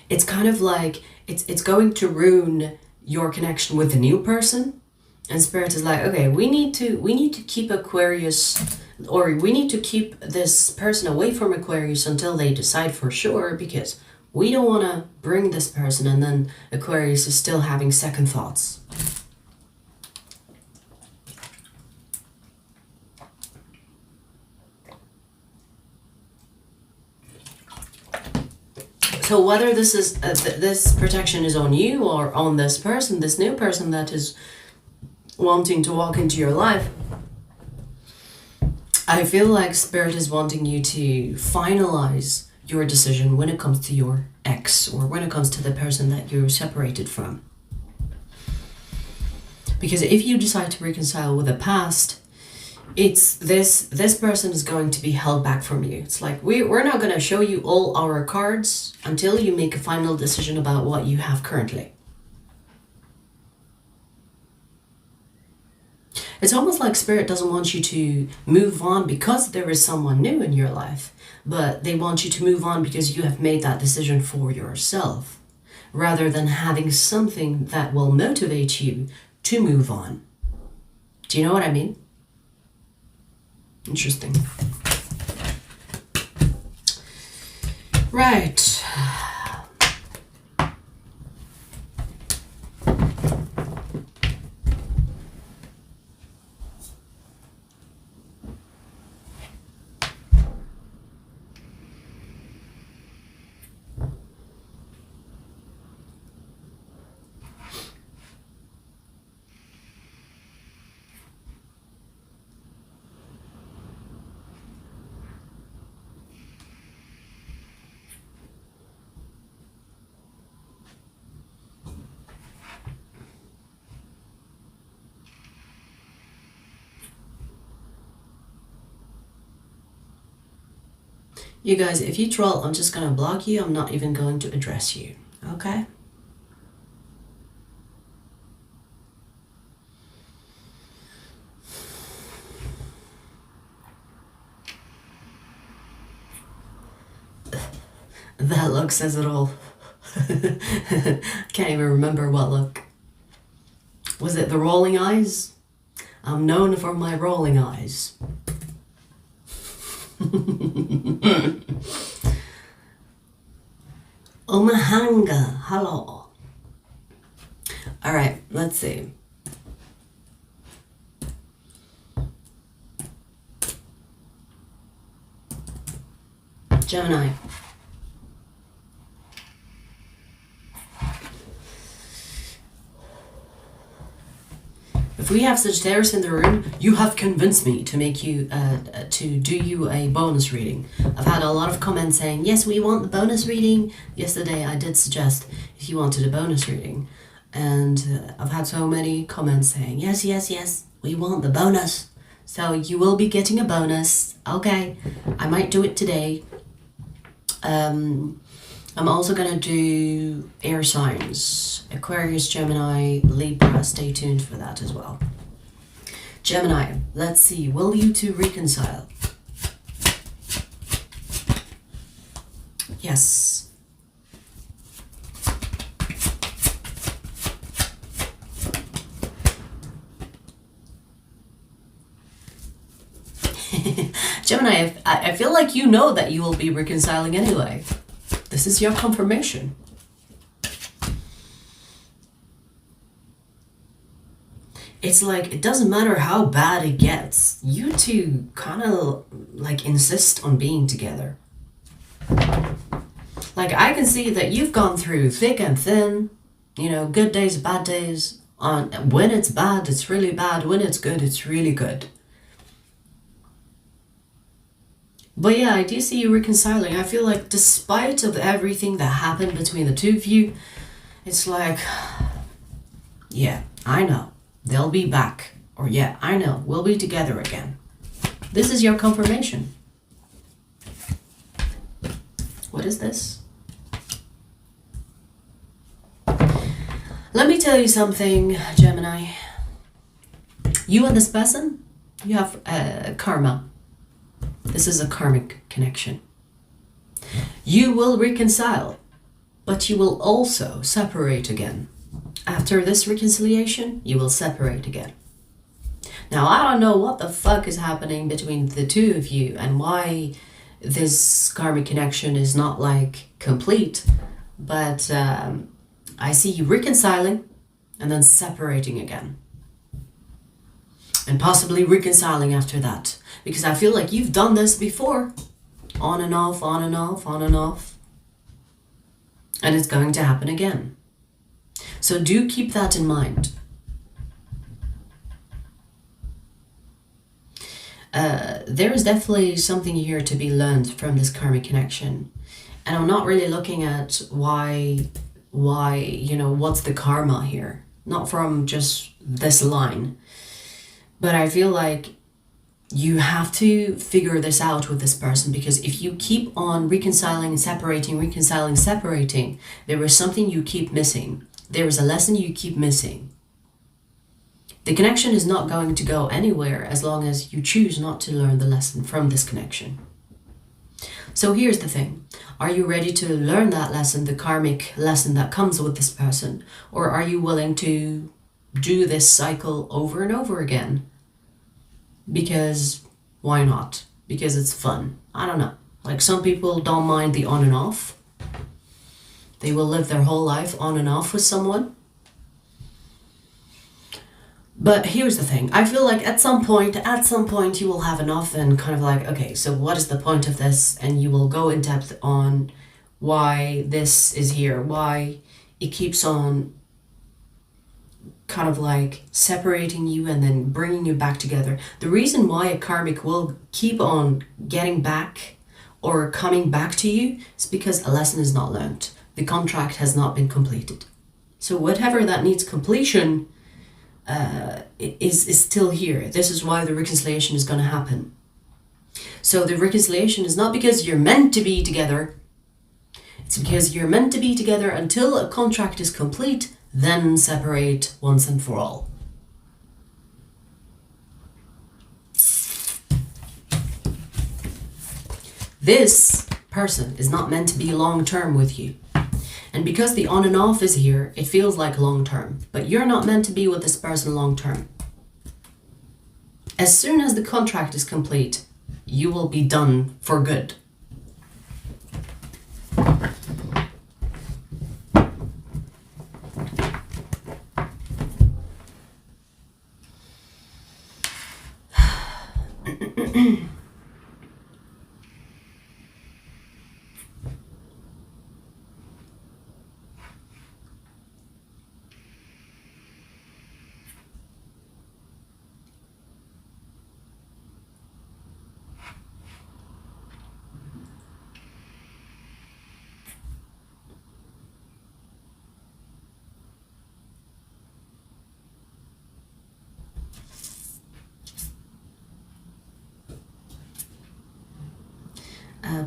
it's kind of like, it's going to ruin your connection with the new person. And Spirit is like, okay, we need to keep Aquarius, or we need to keep this person away from Aquarius until they decide for sure, because we don't want to bring this person and then Aquarius is still having second thoughts. So whether this is this protection is on you or on this person, this new person that is wanting to walk into your life, I feel like Spirit is wanting you to finalize your decision when it comes to your ex, or when it comes to the person that you're separated from. Because if you decide to reconcile with the past, it's this person is going to be held back from you. It's like, we're not going to show you all our cards until you make a final decision about what you have currently. It's almost like Spirit doesn't want you to move on because there is someone new in your life, but they want you to move on because you have made that decision for yourself, rather than having something that will motivate you to move on. Do you know what I mean? Interesting. Right. You guys, if you troll, I'm just going to block you. I'm not even going to address you. Okay? That look says it all. Can't even remember what look. Was it the rolling eyes? I'm known for my rolling eyes. Omahanga, hello. All right, let's see. Gemini. If we have Sagittarius in the room, you have convinced me to make you, to do you a bonus reading. I've had a lot of comments saying, yes, we want the bonus reading. Yesterday I did suggest if you wanted a bonus reading. And I've had so many comments saying, yes, yes, yes, we want the bonus. So you will be getting a bonus. Okay, I might do it today. I'm also going to do air signs, Aquarius, Gemini, Libra. Stay tuned for that as well. Gemini, let's see, will you two reconcile? Yes. Gemini, I feel like you know that you will be reconciling anyway. This is your confirmation. It's like, it doesn't matter how bad it gets. You two kind of like insist on being together. Like, I can see that you've gone through thick and thin, you know, good days, bad days. When it's bad, it's really bad. When it's good, it's really good. But yeah, I do see you reconciling. I feel like despite of everything that happened between the two of you, it's like, yeah, I know. They'll be back. Or yeah, I know. We'll be together again. This is your confirmation. What is this? Let me tell you something, Gemini. You and this person, you have karma. This is a karmic connection. You will reconcile, but you will also separate again. After this reconciliation, you will separate again. Now, I don't know what the fuck is happening between the two of you and why this karmic connection is not like complete, but I see you reconciling and then separating again. And possibly reconciling after that. Because I feel like you've done this before. On and off, on and off, on and off. And it's going to happen again. So do keep that in mind. There is definitely something here to be learned from this karmic connection. And I'm not really looking at why, what's the karma here? Not from just this line. But I feel like you have to figure this out with this person, because if you keep on reconciling and separating, there is something you keep missing. There is a lesson you keep missing. The connection is not going to go anywhere as long as you choose not to learn the lesson from this connection. So here's the thing. Are you ready to learn that lesson, the karmic lesson that comes with this person? Or are you willing to do this cycle over and over again? Because why not? Because it's fun. I don't know. Like, some people don't mind the on and off. They will live their whole life on and off with someone. But here's the thing. I feel like at some point you will have enough and kind of like, okay, so what is the point of this? And you will go in depth on why this is here, why it keeps on kind of like separating you and then bringing you back together. The reason why a karmic will keep on getting back or coming back to you is because a lesson is not learned. The contract has not been completed. So whatever that needs completion is still here. This is why the reconciliation is going to happen. So the reconciliation is not because you're meant to be together. It's because you're meant to be together until a contract is complete, then separate once and for all. This person is not meant to be long-term with you. And because the on and off is here, it feels like long-term. But you're not meant to be with this person long-term. As soon as the contract is complete, you will be done for good.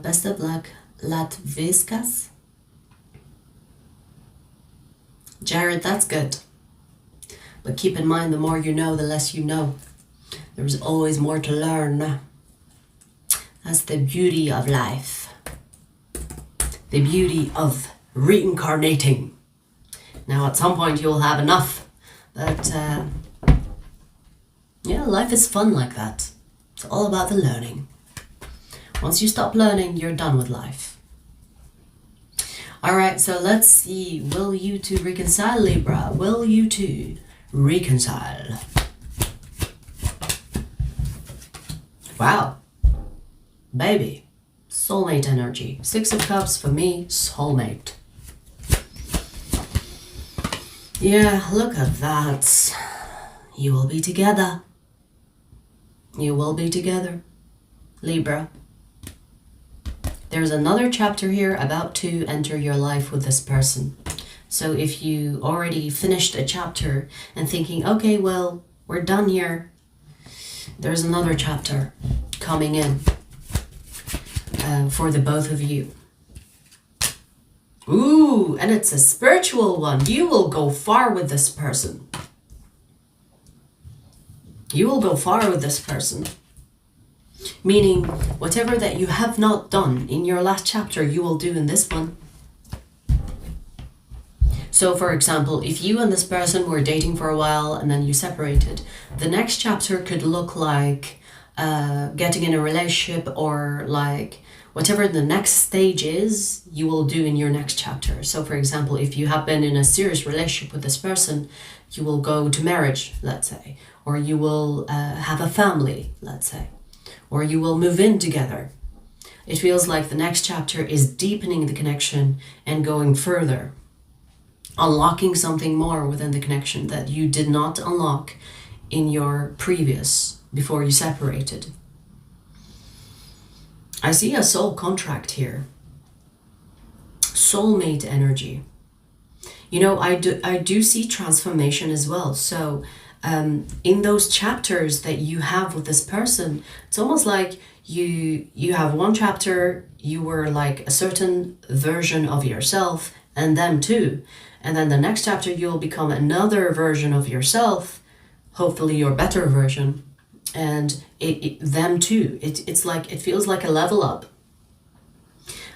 Best of luck, Latviskas. Jared, that's good. But keep in mind, the more you know, the less you know. There's always more to learn. That's the beauty of life. The beauty of reincarnating. Now, at some point, you'll have enough. But, yeah, life is fun like that. It's all about the learning. Once you stop learning, you're done with life. Alright, so let's see. Will you two reconcile, Libra? Will you two reconcile? Wow. Baby. Soulmate energy. 6 of Cups for me, soulmate. Yeah, look at that. You will be together. You will be together. Libra. There's another chapter here about to enter your life with this person. So if you already finished a chapter and thinking, okay, well, we're done here, there's another chapter coming in for the both of you. Ooh, and it's a spiritual one. You will go far with this person. You will go far with this person. Meaning, whatever that you have not done in your last chapter, you will do in this one. So, for example, if you and this person were dating for a while and then you separated, the next chapter could look like getting in a relationship, or like whatever the next stage is, you will do in your next chapter. So, for example, if you have been in a serious relationship with this person, you will go to marriage, let's say, or you will have a family, let's say, or you will move in together. It feels like the next chapter is deepening the connection and going further, unlocking something more within the connection that you did not unlock in your previous, before you separated. I see a soul contract here. Soulmate energy. You know, I do see transformation as well. So in those chapters that you have with this person, it's almost like you have one chapter, you were like a certain version of yourself and them too. And then the next chapter, you'll become another version of yourself, hopefully your better version, and them too. It's like, it feels like a level up.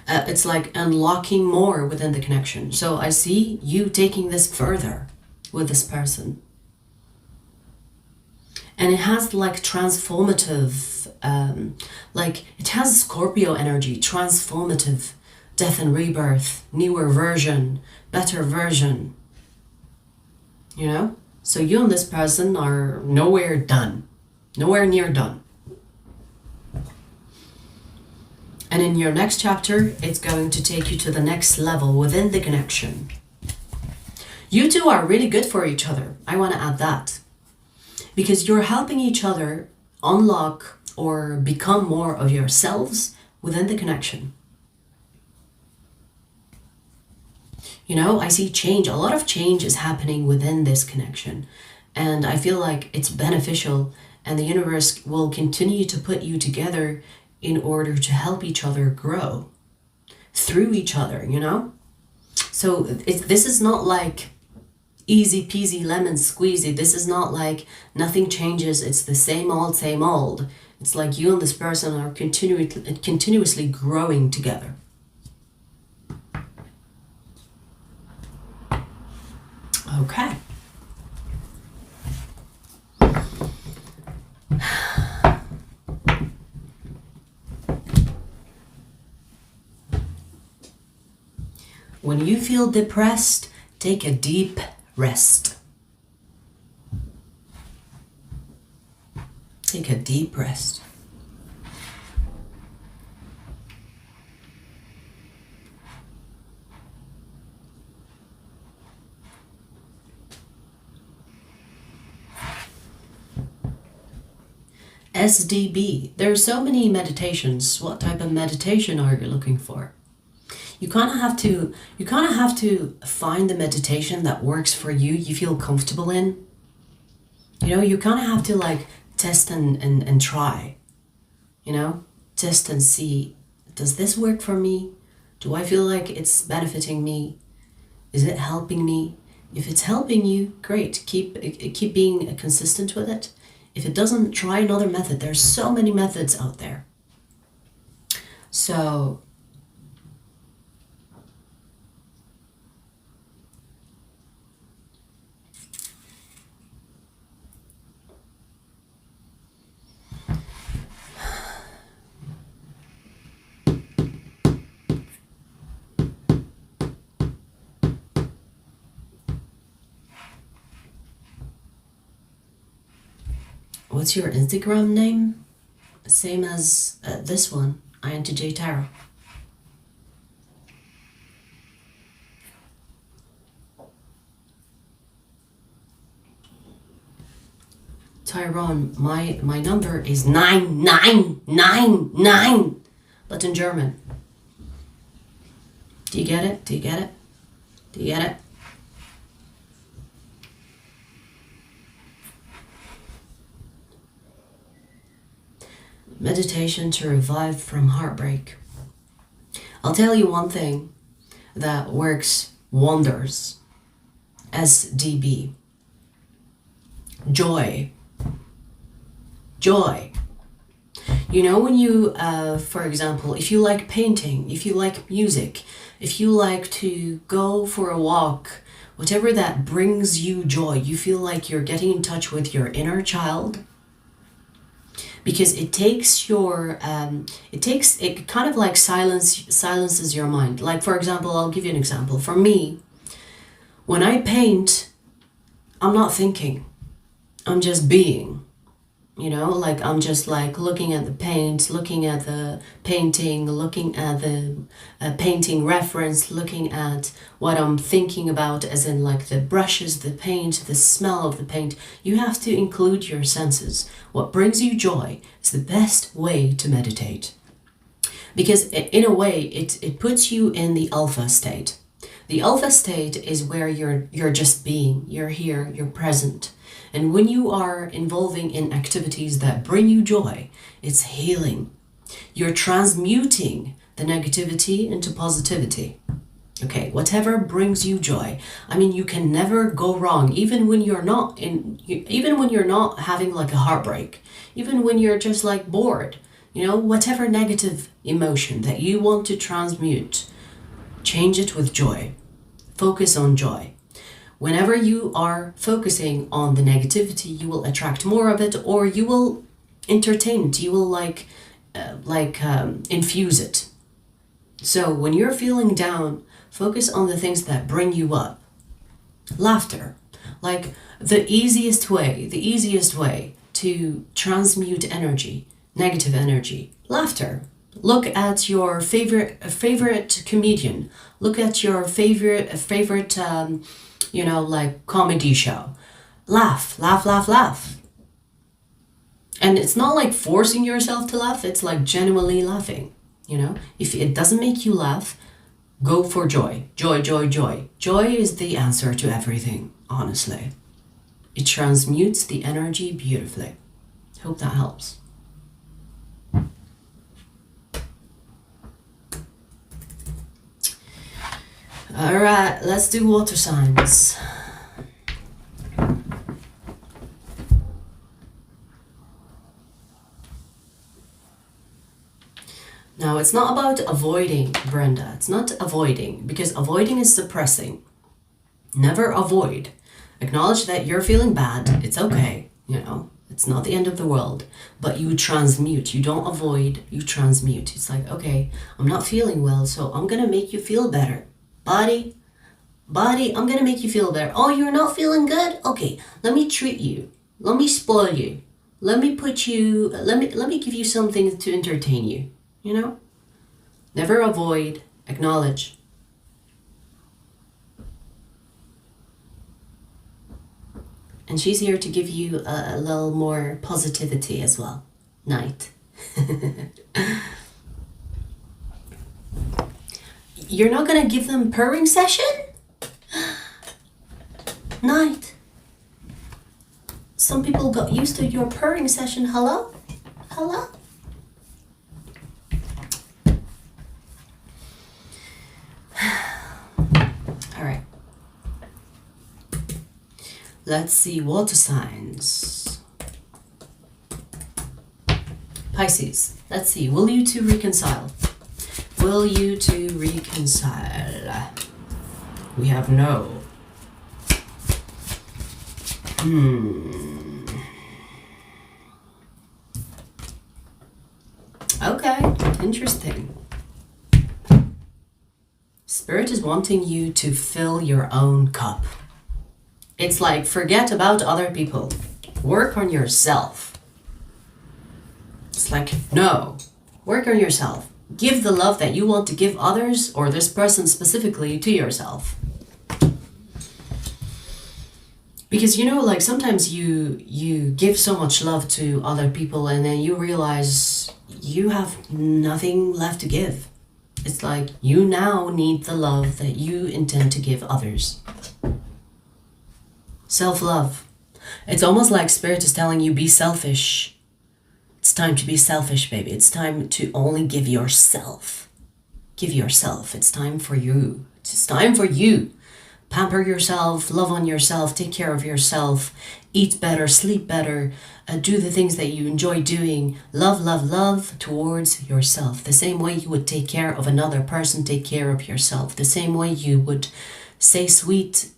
It's like unlocking more within the connection. So I see you taking this further with this person. And it has like transformative, like it has Scorpio energy, transformative, death and rebirth, newer version, better version, you know? So you and this person are nowhere done, nowhere near done. And in your next chapter, it's going to take you to the next level within the connection. You two are really good for each other. I want to add that. Because you're helping each other unlock or become more of yourselves within the connection. You know, I see change. A lot of change is happening within this connection. And I feel like it's beneficial, and the universe will continue to put you together in order to help each other grow through each other, you know? So this is not like easy peasy lemon squeezy. This is not like nothing changes. It's the same old, same old. It's like you and this person are continuously growing together. Okay. When you feel depressed, take a deep rest. Take a deep rest. SDB. There are so many meditations. What type of meditation are you looking for? You kind of have to find the meditation that works for you, you feel comfortable in. You know, you kind of have to like test and try, you know, test and see, does this work for me? Do I feel like it's benefiting me? Is it helping me? If it's helping you, great, keep being consistent with it. If it doesn't, try another method. There's so many methods out there. So what's your Instagram name? Same as this one, INTJ-A. Tyrone, my number is 9999, but in German. Do you get it? Do you get it? Do you get it? Meditation to revive from heartbreak. I'll tell you one thing that works wonders. SDB. Joy. Joy. You know, when you, for example, if you like painting, if you like music, if you like to go for a walk, whatever that brings you joy, you feel like you're getting in touch with your inner child, because it takes your, it kind of like silences your mind. Like, for example, I'll give you an example. For me, when I paint, I'm not thinking, I'm just being. You know, like I'm just like looking at the paint, looking at the painting, looking at the painting reference, looking at what I'm thinking about, as in like the brushes, the paint, the smell of the paint. You have to include your senses. What brings you joy is the best way to meditate. Because in a way, it puts you in the alpha state. The alpha state is where you're just being, you're here, you're present. And when you are involving in activities that bring you joy, it's healing. You're transmuting the negativity into positivity. Okay, whatever brings you joy. I mean, you can never go wrong, even when you're not having like a heartbreak, even when you're just like bored. You know, whatever negative emotion that you want to transmute, change it with joy. Focus on joy. Whenever you are focusing on the negativity, you will attract more of it, or you will entertain it. You will infuse it. So when you're feeling down, focus on the things that bring you up. Laughter, like the easiest way to transmute energy, negative energy. Laughter. Look at your favorite comedian. Look at your favorite like comedy show. Laugh. And it's not like forcing yourself to laugh, it's like genuinely laughing. You know, if it doesn't make you laugh, go for joy. Joy. Joy is the answer to everything, honestly. It transmutes the energy beautifully. Hope that helps. All right, let's do water signs. Now, it's not about avoiding, Brenda. It's not avoiding, because avoiding is suppressing. Never avoid. Acknowledge that you're feeling bad. It's okay, you know. It's not the end of the world. But you transmute. You don't avoid, you transmute. It's like, okay, I'm not feeling well, so I'm going to make you feel better. Body, I'm gonna make you feel better. Oh, you're not feeling good? Okay, let me treat you. Let me spoil you. Let me give you something to entertain you. You know? Never avoid, acknowledge. And she's here to give you a little more positivity as well. Night. You're not gonna give them purring session? Night. Some people got used to your purring session. Hello? All right. Let's see water signs. Pisces. Let's see. Will you two reconcile? Will you two reconcile? We have no. Okay, interesting. Spirit is wanting you to fill your own cup. It's like, forget about other people. Work on yourself. It's like, no. Work on yourself. Give the love that you want to give others, or this person specifically, to yourself. Because, you know, like sometimes you give so much love to other people and then you realize you have nothing left to give. It's like you now need the love that you intend to give others. Self-love. It's almost like Spirit is telling you, be selfish. It's time to be selfish, baby. It's time to only give yourself. Give yourself. It's time for you. It's time for you. Pamper yourself, love on yourself, take care of yourself, eat better, sleep better, do the things that you enjoy doing. Love, love, love towards yourself. The same way you would take care of another person, take care of yourself. The same way you would say sweet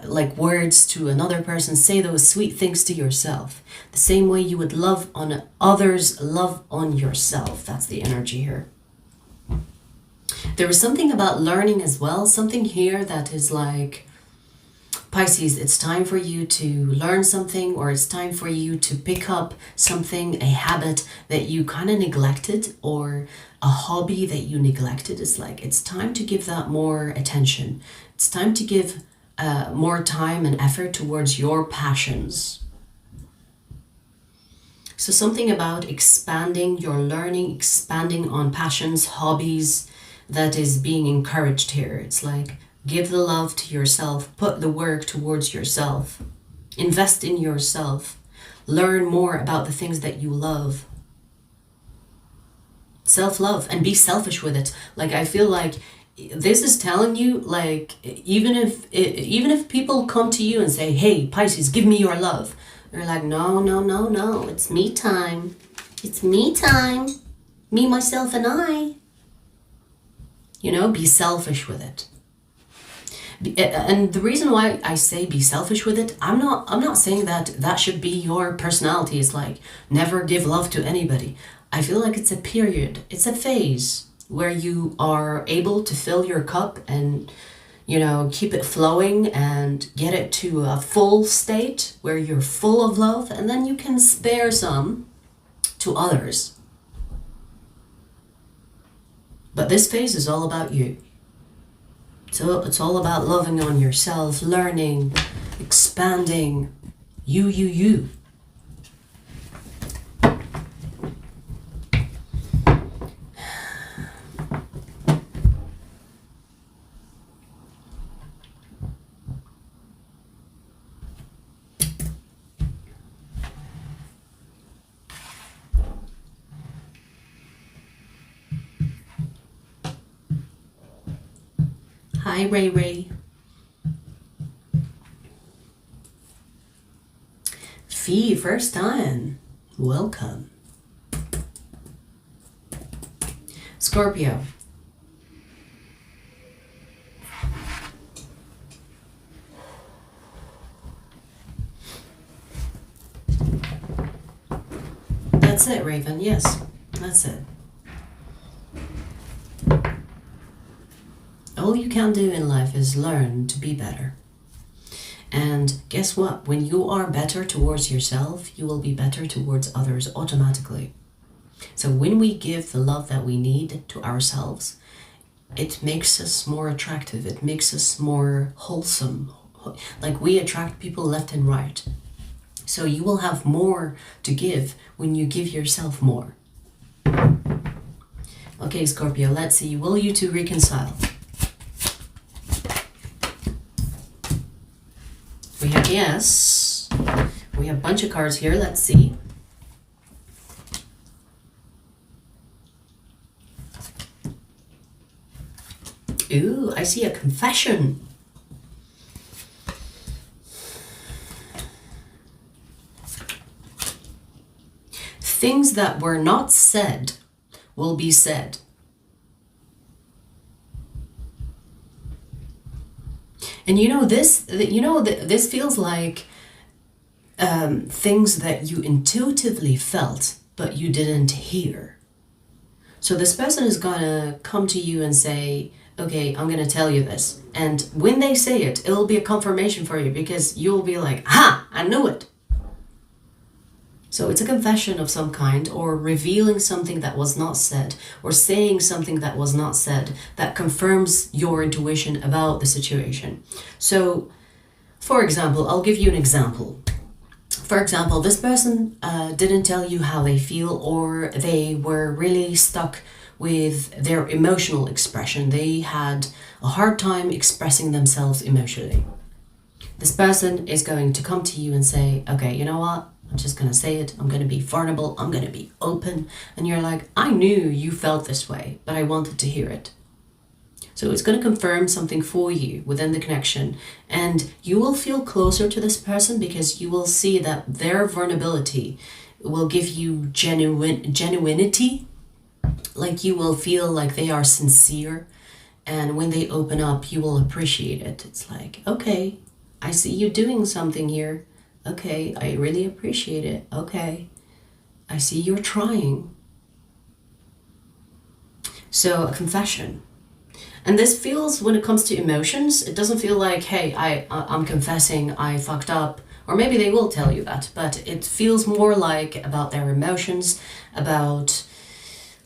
like words to another person, say those sweet things to yourself. The same way you would love on others, love on yourself. That's the energy here. There is something about learning as well, something here that is like, Pisces, it's time for you to learn something, or it's time for you to pick up something, a habit that you kind of neglected, or a hobby that you neglected. It's like, it's time to give that more attention. It's time to give more time and effort towards your passions. So something about expanding your learning, expanding on passions, hobbies, that is being encouraged here. It's like, give the love to yourself, put the work towards yourself, invest in yourself, learn more about the things that you love. Self-love, and be selfish with it. Like, I feel like this is telling you, like, even if people come to you and say, hey, Pisces, give me your love, you're like, no, no, no, no, it's me time. It's me time. Me, myself, and I. You know, be selfish with it. And the reason why I say be selfish with it, I'm not saying that should be your personality. It's like, never give love to anybody. I feel like it's a period, it's a phase where you are able to fill your cup and, you know, keep it flowing and get it to a full state where you're full of love, and then you can spare some to others. But this phase is all about you. So it's all about loving on yourself, learning, expanding, you. Hi, Ray Ray. Fee, first time. Welcome. Scorpio. That's it, Raven. Yes, that's it. All you can do in life is learn to be better. And guess what? When you are better towards yourself, you will be better towards others automatically. So when we give the love that we need to ourselves, it makes us more attractive. It makes us more wholesome. Like, we attract people left and right. So you will have more to give when you give yourself more. Okay, Scorpio, let's see. Will you two reconcile? We have yes. We have a bunch of cards here. Let's see. Ooh, I see a confession. Things that were not said will be said. And this feels like things that you intuitively felt, but you didn't hear. So this person is gonna come to you and say, okay, I'm gonna tell you this. And when they say it, it'll be a confirmation for you, because you'll be like, ha, I knew it. So it's a confession of some kind, or revealing something that was not said, or saying something that was not said, that confirms your intuition about the situation. So, for example, I'll give you an example. For example, this person didn't tell you how they feel, or they were really stuck with their emotional expression. They had a hard time expressing themselves emotionally. This person is going to come to you and say, okay, you know what? I'm just going to say it. I'm going to be vulnerable. I'm going to be open. And you're like, I knew you felt this way, but I wanted to hear it. So it's going to confirm something for you within the connection. And you will feel closer to this person because you will see that their vulnerability will give you genuinity. Like you will feel like they are sincere. And when they open up, you will appreciate it. It's like, okay, I see you doing something here. Okay, I really appreciate it. Okay, I see you're trying. So a confession. And this feels, when it comes to emotions, it doesn't feel like, hey, I'm confessing I fucked up. Or maybe they will tell you that, but it feels more like about their emotions, about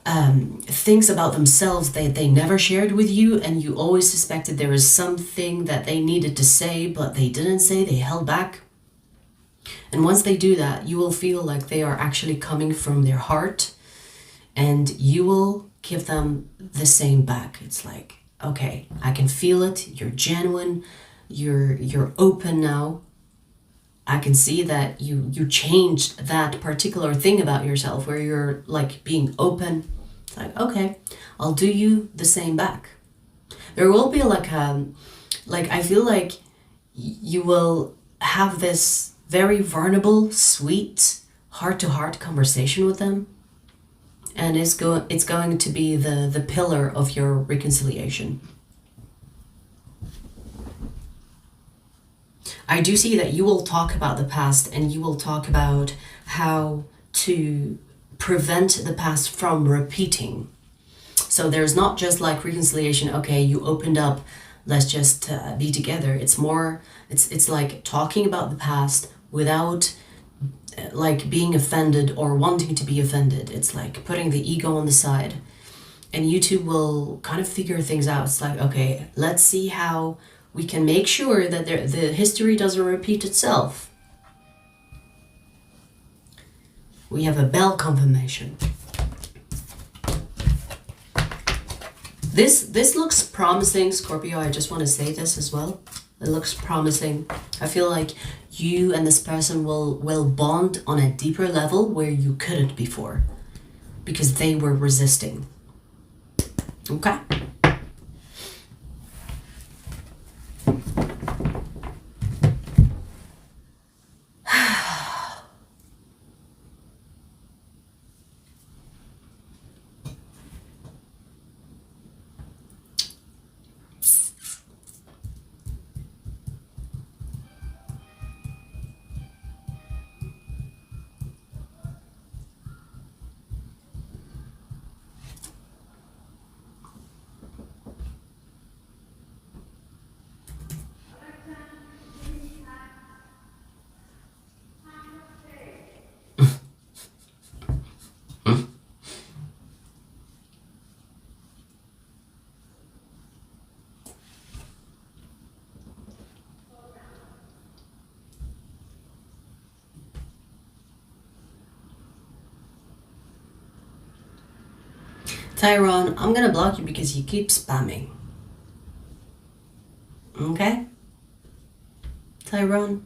things about themselves that they never shared with you, and you always suspected there was something that they needed to say, but they didn't say, they held back. And once they do that, you will feel like they are actually coming from their heart, and you will give them the same back. It's like, okay, I can feel it. You're genuine. You're open now. I can see that you changed that particular thing about yourself where you're like being open. It's like, okay, I'll do you the same back. There will be like I feel like you will have this very vulnerable, sweet, heart-to-heart conversation with them. And it's going to be the pillar of your reconciliation. I do see that you will talk about the past, and you will talk about how to prevent the past from repeating. So there's not just like reconciliation, okay, you opened up, let's just be together. It's more, it's like talking about the past without like being offended or wanting to be offended. It's like putting the ego on the side, and you two will kind of figure things out. It's like, okay, let's see how we can make sure that the history doesn't repeat itself. We have a bell confirmation. This looks promising, Scorpio. I just want to say this as well. It looks promising. I feel like you and this person will bond on a deeper level where you couldn't before, because they were resisting. Okay? Tyrone, I'm gonna block you because you keep spamming. Okay? Tyrone?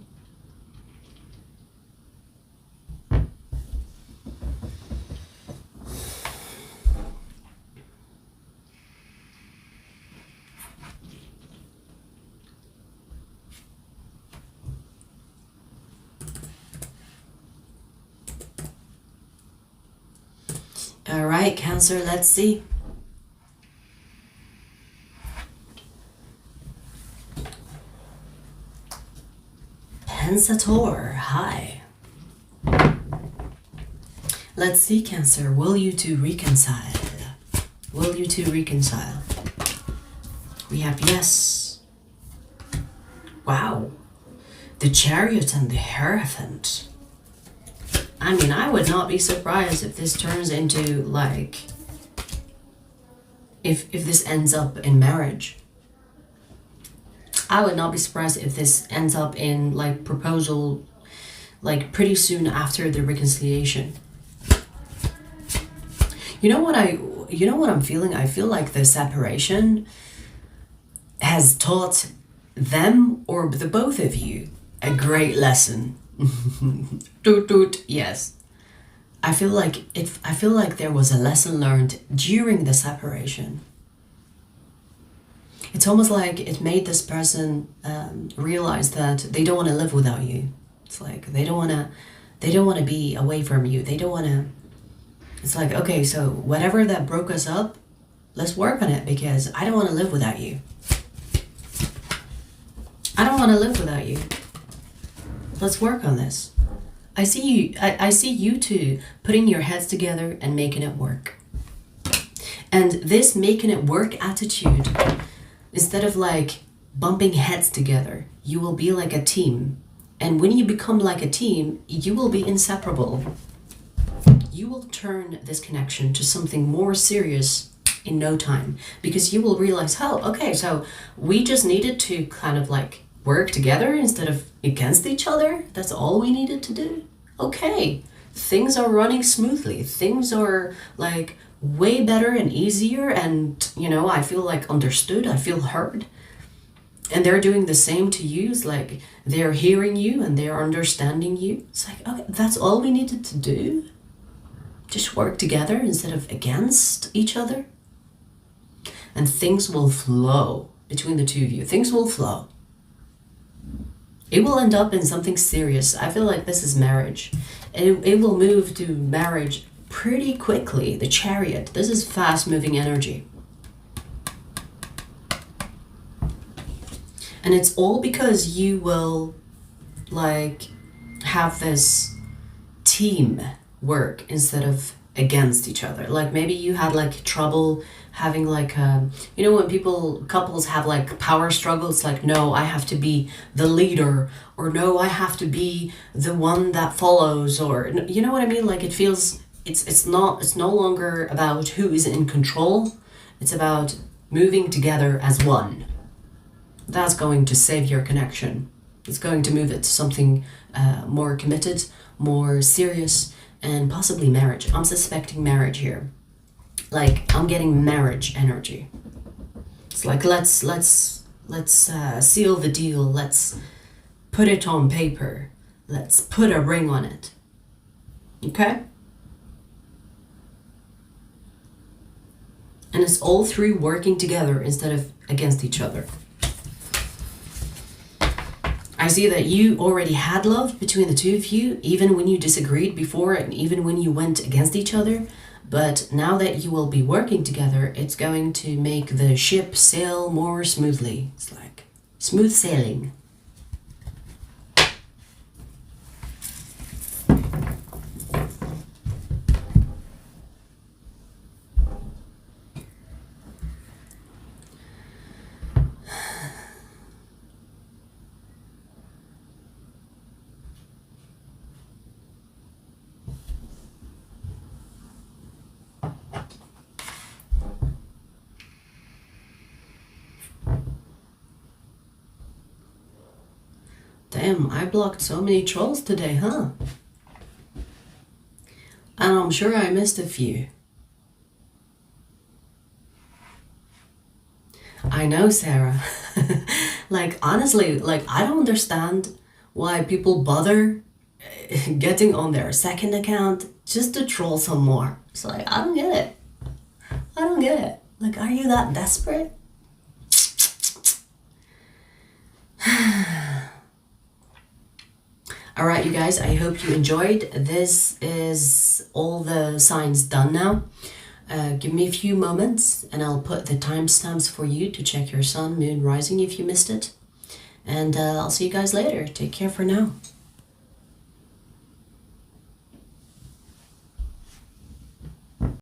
All right, Cancer, let's see. Pensator, hi. Let's see, Cancer, will you two reconcile? Will you two reconcile? We have yes. Wow. The Chariot and the Hierophant. I mean, I would not be surprised if this turns into like, if this ends up in marriage. I would not be surprised if this ends up in like proposal, like pretty soon after the reconciliation. You know you know what I'm feeling? I feel like the separation has taught them, or the both of you, a great lesson. Toot toot, yes. I feel like there was a lesson learned during the separation. It's almost like it made this person realize that they don't want to live without you. It's like they don't want to be away from you. They don't want to. It's like, okay, so whatever that broke us up, let's work on it, because I don't want to live without you. I don't want to live without you. Let's work on this. I see you two putting your heads together and making it work. And this making it work attitude, instead of like bumping heads together, you will be like a team. And when you become like a team, you will be inseparable. You will turn this connection to something more serious in no time, because you will realize, oh, okay, so we just needed to kind of like work together instead of against each other. That's all we needed to do. Okay, things are running smoothly. Things are like way better and easier, and you know, I feel like understood. I feel heard. And they're doing the same to you. It's like they're hearing you and they're understanding you. It's like, okay, that's all we needed to do. Just work together instead of against each other. And things will flow between the two of you. Things will flow. It will end up in something serious. I feel like this is marriage. It will move to marriage pretty quickly. The Chariot. This is fast-moving energy. And it's all because you will like have this team work instead of against each other. Like maybe you had like trouble having like you know, when couples have like power struggles, like, no, I have to be the leader, or no, I have to be the one that follows, or you know what I mean? Like it feels it's no longer about who is in control. It's about moving together as one. That's going to save your connection. It's going to move it to something more committed, more serious, and possibly marriage. I'm suspecting marriage here. Like I'm getting marriage energy. It's like let's seal the deal. Let's put it on paper. Let's put a ring on it. Okay? And it's all through working together instead of against each other. I see that you already had love between the two of you, even when you disagreed before and even when you went against each other. But now that you will be working together, it's going to make the ship sail more smoothly. It's like smooth sailing. Damn, I blocked so many trolls today, huh? And I'm sure I missed a few. I know, Sarah. Like, honestly, like, I don't understand why people bother getting on their second account just to troll some more. It's like, I don't get it. I don't get it. Like, are you that desperate? All right, you guys, I hope you enjoyed. This is all the signs done now. Give me a few moments and I'll put the timestamps for you to check your sun, moon, rising if you missed it. And I'll see you guys later. Take care for now.